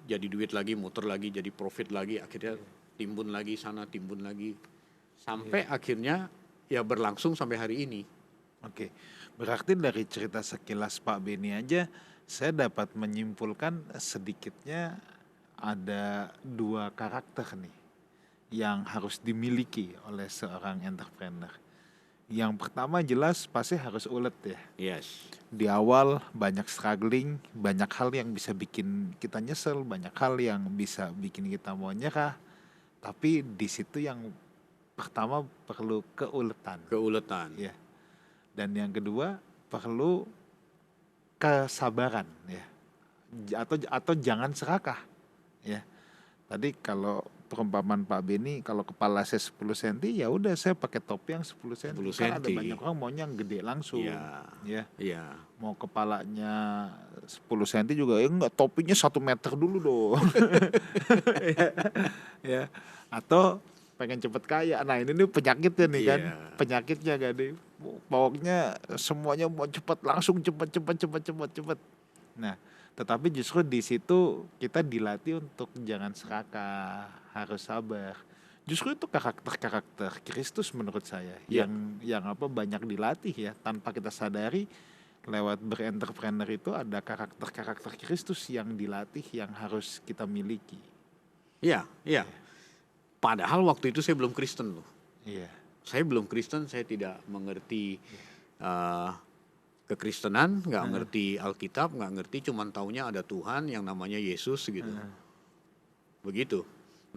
Jadi duit lagi, muter lagi, jadi profit lagi, akhirnya timbun lagi sana, timbun lagi. Sampai akhirnya ya berlangsung sampai hari ini. Oke, berarti dari cerita sekilas Pak Beni aja, saya dapat menyimpulkan sedikitnya ada 2 karakter nih yang harus dimiliki oleh seorang entrepreneur. Yang pertama jelas pasti harus ulet ya. Yes. Di awal banyak struggling, banyak hal yang bisa bikin kita nyesel, banyak hal yang bisa bikin kita mau nyerah. Tapi di situ yang pertama perlu keuletan. Keuletan. Ya. Dan yang kedua perlu kesabaran ya. Atau jangan serakah ya. Tadi kalau perumpamaan Pak Beni, kalau kepala saya 10 cm ya udah saya pakai topi yang 10 cm. 10 Kan ada cm. banyak orang maunya yang gede langsung. Iya. Ya. Iya. Mau kepalanya 10 cm juga ya enggak, topinya 1 meter dulu dong. Ya. Atau pengen cepet kaya. Nah ini nih penyakitnya nih kan. Iya. Penyakitnya kan nih. Pokoknya semuanya mau cepet, langsung cepet. Nah, tetapi justru di situ kita dilatih untuk jangan serakah, harus sabar. Justru itu karakter Kristus menurut saya Iya. yang banyak dilatih ya tanpa kita sadari. Lewat berentrepreneur itu ada karakter Kristus yang dilatih, yang harus kita miliki. Iya, iya. Padahal waktu itu saya belum Kristen loh. Iya. Saya belum Kristen, saya tidak mengerti kekristenan, nggak ngerti Alkitab, nggak ngerti, cuman taunya ada Tuhan yang namanya Yesus gitu. Begitu.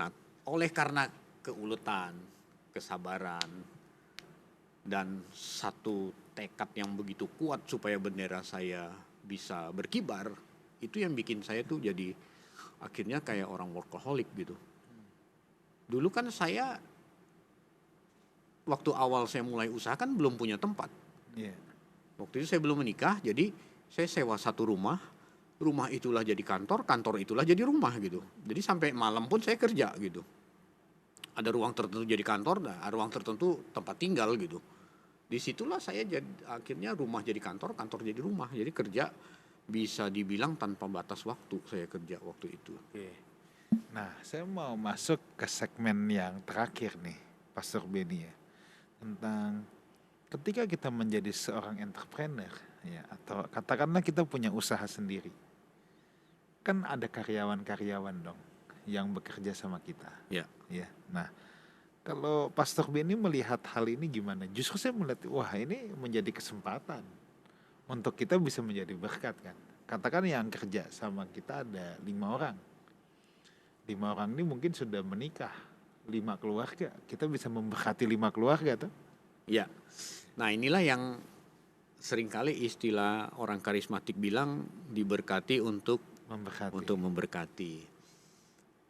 Nah, oleh karena keuletan, kesabaran, dan satu tekad yang begitu kuat supaya bendera saya bisa berkibar, itu yang bikin saya tuh jadi akhirnya kayak orang workaholic gitu. Dulu kan saya waktu awal saya mulai usaha kan belum punya tempat. Iya. Waktu itu saya belum menikah, jadi saya sewa satu rumah itulah jadi kantor itulah jadi rumah gitu. Jadi sampai malam pun saya kerja gitu. Ada ruang tertentu jadi kantor, ruang tertentu tempat tinggal gitu. Disitulah saya akhirnya rumah jadi kantor jadi rumah. Jadi kerja bisa dibilang tanpa batas waktu saya kerja waktu itu. Oke. Nah, saya mau masuk ke segmen yang terakhir nih, Pastor Beni ya. Tentang ketika kita menjadi seorang entrepreneur ya, atau katakanlah kita punya usaha sendiri. Kan ada karyawan-karyawan dong yang bekerja sama kita. Ya. Ya. Nah, kalau Pastor Beni melihat hal ini gimana? Justru saya melihat wah ini menjadi kesempatan untuk kita bisa menjadi berkat kan. Katakan yang kerja sama kita ada 5 orang. 5 orang ini mungkin sudah menikah, 5 keluarga. Kita bisa memberkati 5 keluarga tuh. Ya. Nah, inilah yang seringkali istilah orang karismatik bilang diberkati untuk memberkati.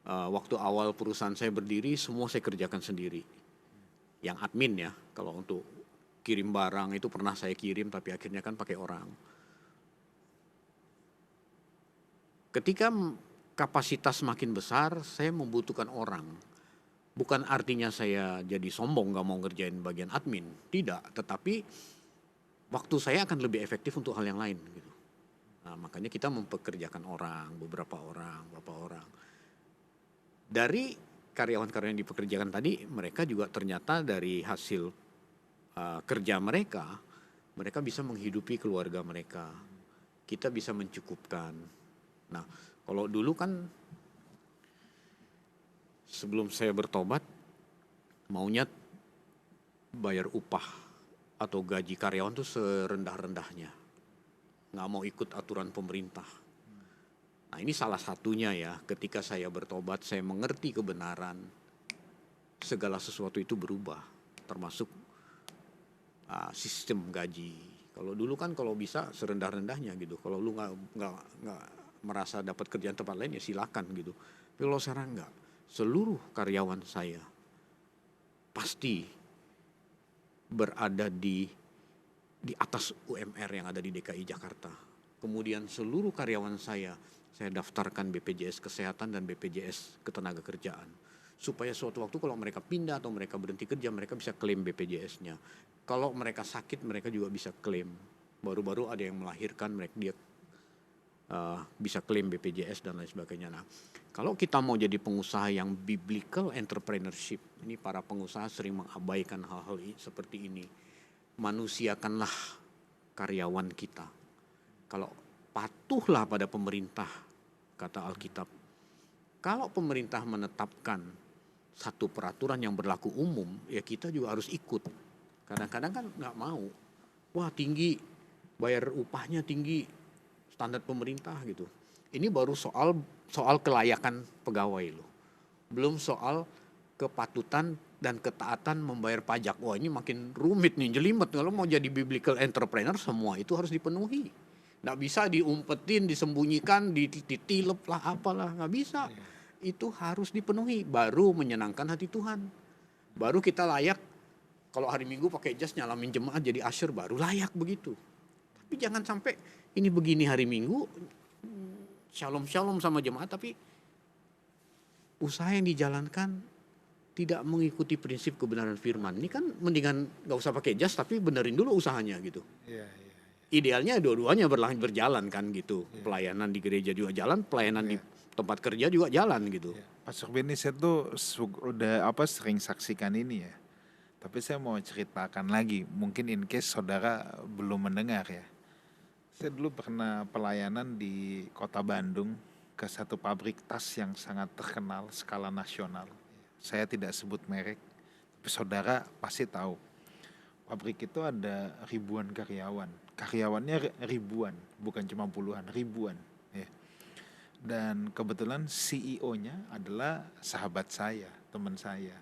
Waktu awal perusahaan saya berdiri, semua saya kerjakan sendiri. Yang admin ya, kalau untuk kirim barang itu pernah saya kirim, tapi akhirnya kan pakai orang. Ketika kapasitas makin besar, saya membutuhkan orang. Bukan artinya saya jadi sombong nggak mau ngerjain bagian admin, tidak. Tetapi waktu saya akan lebih efektif untuk hal yang lain gitu. Nah, makanya kita mempekerjakan orang, beberapa orang. Dari karyawan-karyawan yang dipekerjakan tadi, mereka juga ternyata dari hasil kerja mereka, mereka bisa menghidupi keluarga mereka. Kita bisa mencukupkan. Nah, kalau dulu kan sebelum saya bertobat, maunya bayar upah atau gaji karyawan tuh serendah-rendahnya. Nggak mau ikut aturan pemerintah. Nah, ini salah satunya ya, ketika saya bertobat, saya mengerti kebenaran, segala sesuatu itu berubah, termasuk sistem gaji. Kalau dulu kan kalau bisa serendah-rendahnya gitu. Kalau lu nggak merasa dapat kerjaan tempat lain ya silakan gitu. Tapi kalau sekarang nggak, seluruh karyawan saya pasti berada di atas UMR yang ada di DKI Jakarta. Kemudian seluruh karyawan saya daftarkan BPJS Kesehatan dan BPJS Ketenagakerjaan. Supaya suatu waktu kalau mereka pindah atau mereka berhenti kerja, mereka bisa klaim BPJS-nya. Kalau mereka sakit, mereka juga bisa klaim. Baru-baru ada yang melahirkan, dia bisa klaim BPJS dan lain sebagainya. Nah, kalau kita mau jadi pengusaha yang biblical entrepreneurship, ini para pengusaha sering mengabaikan hal-hal seperti ini. Manusiakanlah karyawan kita. Kalau patuhlah pada pemerintah, kata Alkitab. Kalau pemerintah menetapkan satu peraturan yang berlaku umum, ya kita juga harus ikut. Kadang-kadang kan nggak mau. Wah tinggi, bayar upahnya tinggi, standar pemerintah gitu. Ini baru soal kelayakan pegawai loh. Belum soal kepatutan dan ketaatan membayar pajak. Wah ini makin rumit nih, jelimet. Kalau mau jadi biblical entrepreneur, semua itu harus dipenuhi. Nggak bisa diumpetin, disembunyikan, ditilep lah apalah, nggak bisa. Itu harus dipenuhi, baru menyenangkan hati Tuhan. Baru kita layak, kalau hari Minggu pakai jas nyalamin jemaat jadi usher, baru layak begitu. Tapi jangan sampai ini begini hari Minggu, shalom sama jemaat, tapi usaha yang dijalankan tidak mengikuti prinsip kebenaran firman. Ini kan mendingan gak usah pakai jas, tapi benerin dulu usahanya gitu. Idealnya dua-duanya berjalan kan gitu. Pelayanan di gereja juga jalan, pelayanan di tempat kerja juga jalan gitu. Pastor Benny, saya tuh udah sering saksikan ini ya. Tapi saya mau ceritakan lagi, mungkin in case saudara belum mendengar ya. Saya dulu pernah pelayanan di kota Bandung ke satu pabrik tas yang sangat terkenal skala nasional. Saya tidak sebut merek, tapi saudara pasti tahu. Pabrik itu ada ribuan karyawan. Karyawannya ribuan, bukan cuma puluhan, ribuan. Ya. Dan kebetulan CEO-nya adalah sahabat saya, teman saya.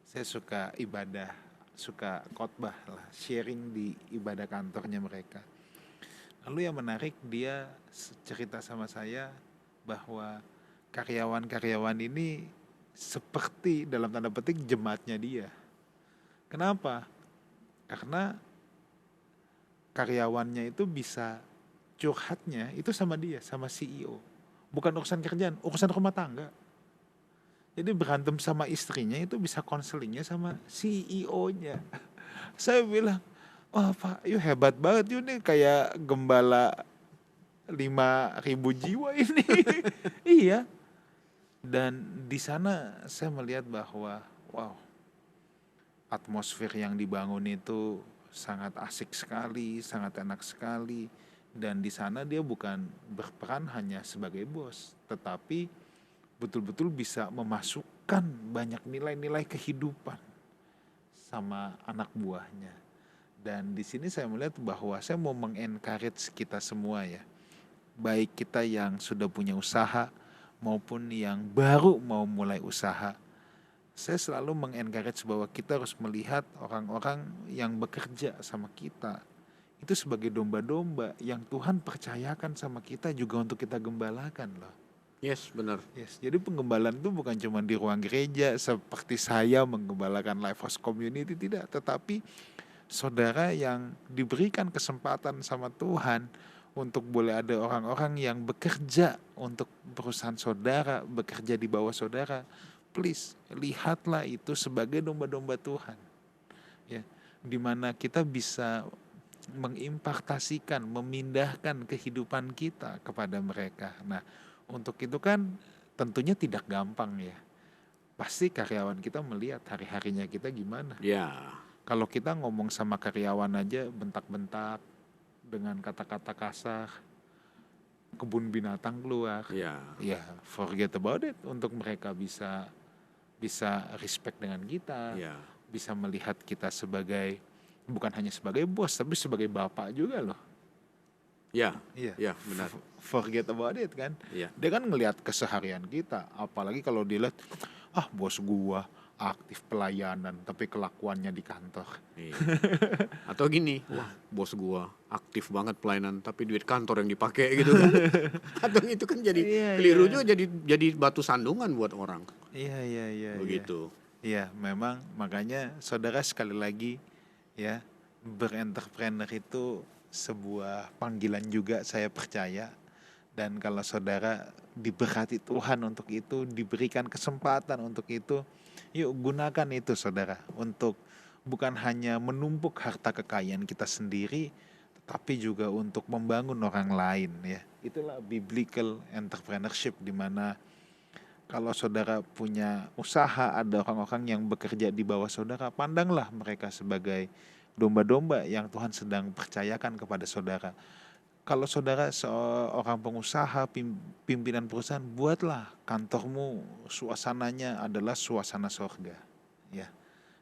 Saya suka ibadah, suka khotbah lah, sharing di ibadah kantornya mereka. Lalu yang menarik, dia cerita sama saya bahwa karyawan-karyawan ini seperti dalam tanda petik jemaatnya dia. Kenapa? Karena karyawannya itu bisa curhatnya itu sama dia, sama CEO. Bukan urusan kerjaan, urusan rumah tangga. Jadi berantem sama istrinya itu bisa konselingnya sama CEO-nya. Saya bilang, wah Pak, you hebat banget, you nih kayak gembala 5.000 jiwa ini. Iya. Dan di sana saya melihat bahwa, wow, atmosfer yang dibangun itu sangat asik sekali, sangat enak sekali. Dan di sana dia bukan berperan hanya sebagai bos, tetapi betul-betul bisa memasukkan banyak nilai-nilai kehidupan sama anak buahnya. Dan di sini saya melihat bahwa saya mau mengencourage kita semua ya, baik kita yang sudah punya usaha maupun yang baru mau mulai usaha. Saya selalu mengencourage bahwa kita harus melihat orang-orang yang bekerja sama kita itu sebagai domba-domba yang Tuhan percayakan sama kita juga untuk kita gembalakan loh. Yes, benar. Yes, jadi penggembalaan itu bukan cuma di ruang gereja seperti saya menggembalakan Life House Community, tidak, tetapi saudara yang diberikan kesempatan sama Tuhan untuk boleh ada orang-orang yang bekerja untuk perusahaan saudara, bekerja di bawah saudara. Please, lihatlah itu sebagai domba-domba Tuhan. Ya, di mana kita bisa mengimpartasikan, memindahkan kehidupan kita kepada mereka. Nah, untuk itu kan tentunya tidak gampang ya. Pasti karyawan kita melihat hari-harinya kita gimana. Ya, Kalau kita ngomong sama karyawan aja bentak-bentak dengan kata-kata kasar, kebun binatang keluar. ya, Ya, forget about it. Untuk mereka bisa respect dengan kita, ya, bisa melihat kita sebagai bukan hanya sebagai bos tapi sebagai bapak juga loh. ya, Iya. ya, benar. Forget about it kan. Ya, Dia kan ngelihat keseharian kita, apalagi kalau dilihat bos gua aktif pelayanan tapi kelakuannya di kantor. iya. Atau gini, wah bos gua aktif banget pelayanan, tapi duit kantor yang dipakai gitu kan. Atau itu kan jadi Iya, keliru iya. juga, jadi batu sandungan buat orang. Iya. Begitu. Iya, memang makanya saudara sekali lagi ya, berentrepreneur itu sebuah panggilan juga saya percaya. Dan kalau saudara diberkati Tuhan untuk itu, diberikan kesempatan untuk itu, yuk gunakan itu saudara untuk bukan hanya menumpuk harta kekayaan kita sendiri, tetapi juga untuk membangun orang lain ya. Itulah biblical entrepreneurship, di mana kalau saudara punya usaha, ada orang-orang yang bekerja di bawah saudara, pandanglah mereka sebagai domba-domba yang Tuhan sedang percayakan kepada saudara. Kalau saudara seorang pengusaha, pimpinan perusahaan, buatlah kantormu suasananya adalah suasana sorga. Ya,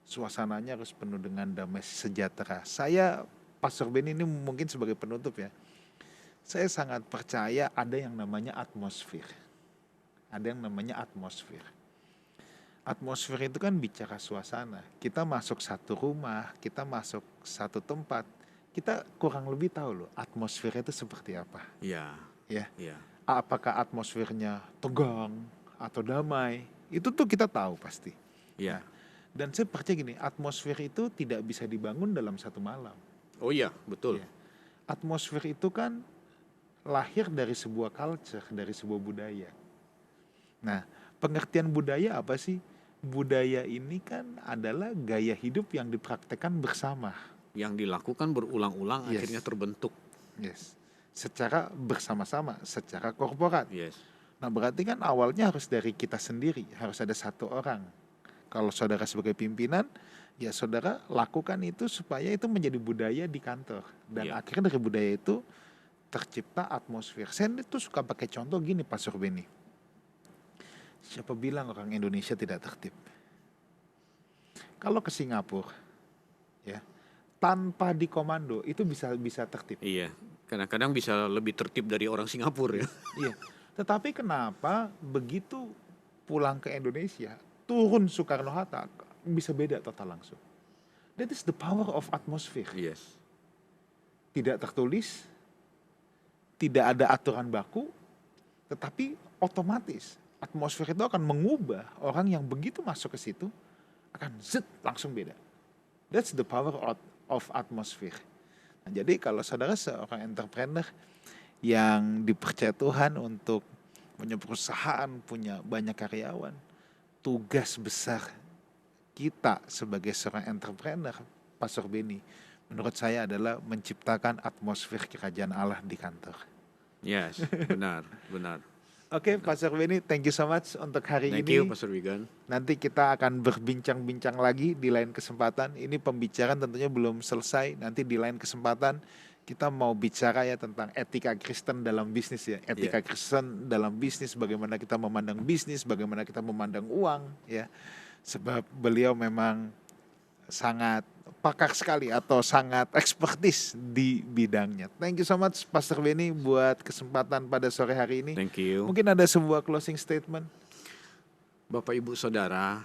suasananya harus penuh dengan damai sejahtera. Saya, Pastor Ben ini mungkin sebagai penutup ya, saya sangat percaya ada yang namanya atmosfer. Ada yang namanya atmosfer. Atmosfer itu kan bicara suasana. Kita masuk satu rumah, kita masuk satu tempat, kita kurang lebih tahu loh atmosfernya itu seperti apa. Ya, Ya, ya, apakah atmosfernya tegang atau damai? Itu tuh kita tahu pasti. ya. Dan saya percaya gini, atmosfer itu tidak bisa dibangun dalam satu malam. Oh iya, betul. Ya. Atmosfer itu kan lahir dari sebuah culture, dari sebuah budaya. Nah, pengertian budaya apa sih? Budaya ini kan adalah gaya hidup yang dipraktekkan bersama. Yang dilakukan berulang-ulang Yes. akhirnya terbentuk. Yes. Secara bersama-sama, secara korporat. Yes. Nah, berarti kan awalnya harus dari kita sendiri, harus ada satu orang. Kalau saudara sebagai pimpinan, ya saudara lakukan itu supaya itu menjadi budaya di kantor. Dan Iya. akhirnya dari budaya itu tercipta atmosfer. Saya itu suka pakai contoh gini, Pak Surbeni. Siapa bilang orang Indonesia tidak tertib? Kalau ke Singapura, ya, tanpa dikomando itu bisa tertib. Iya. Kadang-kadang bisa lebih tertib dari orang Singapura ya. Iya. Tetapi kenapa begitu pulang ke Indonesia, turun Soekarno-Hatta, bisa beda total langsung. That is the power of atmosphere. Yes. Tidak tertulis, tidak ada aturan baku, tetapi otomatis atmosfer itu akan mengubah orang yang begitu masuk ke situ akan langsung beda. That's the power of atmosphere. Nah, jadi kalau saudara seorang entrepreneur yang dipercaya Tuhan untuk punya perusahaan, punya banyak karyawan, tugas besar kita sebagai seorang entrepreneur, Pastor Benny, menurut saya adalah menciptakan atmosfer kerajaan Allah di kantor. Yes, benar, benar. Oke, Pastor Benny, thank you so much untuk hari Thank ini. you, Pastor Wigan. Nanti kita akan berbincang-bincang lagi di lain kesempatan. Ini pembicaraan tentunya belum selesai. Nanti di lain kesempatan kita mau bicara ya tentang etika Kristen dalam bisnis ya. Etika Kristen dalam bisnis, bagaimana kita memandang bisnis, bagaimana kita memandang uang ya. Sebab beliau memang sangat pakar sekali atau sangat ekspertis di bidangnya. Thank you so much Pastor Benny buat kesempatan pada sore hari ini. Thank you. Mungkin ada sebuah closing statement. Bapak Ibu Saudara,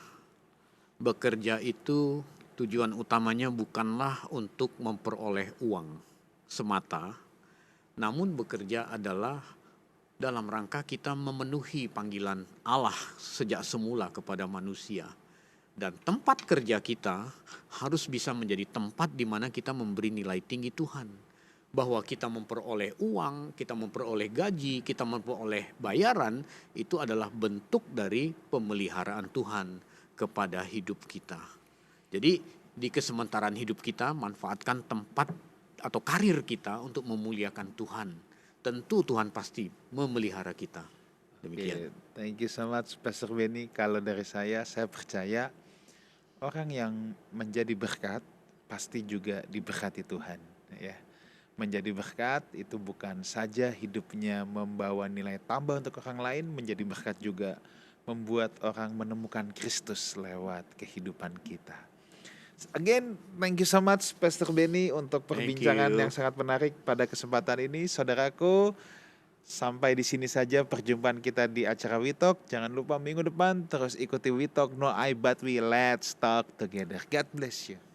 bekerja itu tujuan utamanya bukanlah untuk memperoleh uang semata, namun bekerja adalah dalam rangka kita memenuhi panggilan Allah sejak semula kepada manusia. Dan tempat kerja kita harus bisa menjadi tempat di mana kita memberi nilai tinggi Tuhan. bahwa kita memperoleh uang, kita memperoleh gaji, kita memperoleh bayaran, itu adalah bentuk dari pemeliharaan Tuhan kepada hidup kita. Jadi di kesementaraan hidup kita, manfaatkan tempat atau karir kita untuk memuliakan Tuhan. Tentu Tuhan pasti memelihara kita. Demikian. Oke, thank you so much Pastor Benny. Kalau dari saya percaya orang yang menjadi berkat pasti juga diberkati Tuhan, ya. Menjadi berkat itu bukan saja hidupnya membawa nilai tambah untuk orang lain, menjadi berkat juga membuat orang menemukan Kristus lewat kehidupan kita. Again, thank you so much Pastor Benny untuk perbincangan you. yang sangat menarik pada kesempatan ini. Saudaraku, sampai di sini saja perjumpaan kita di acara We Talk. Jangan lupa minggu depan terus ikuti We Talk No I But We. Let's talk together. God bless you.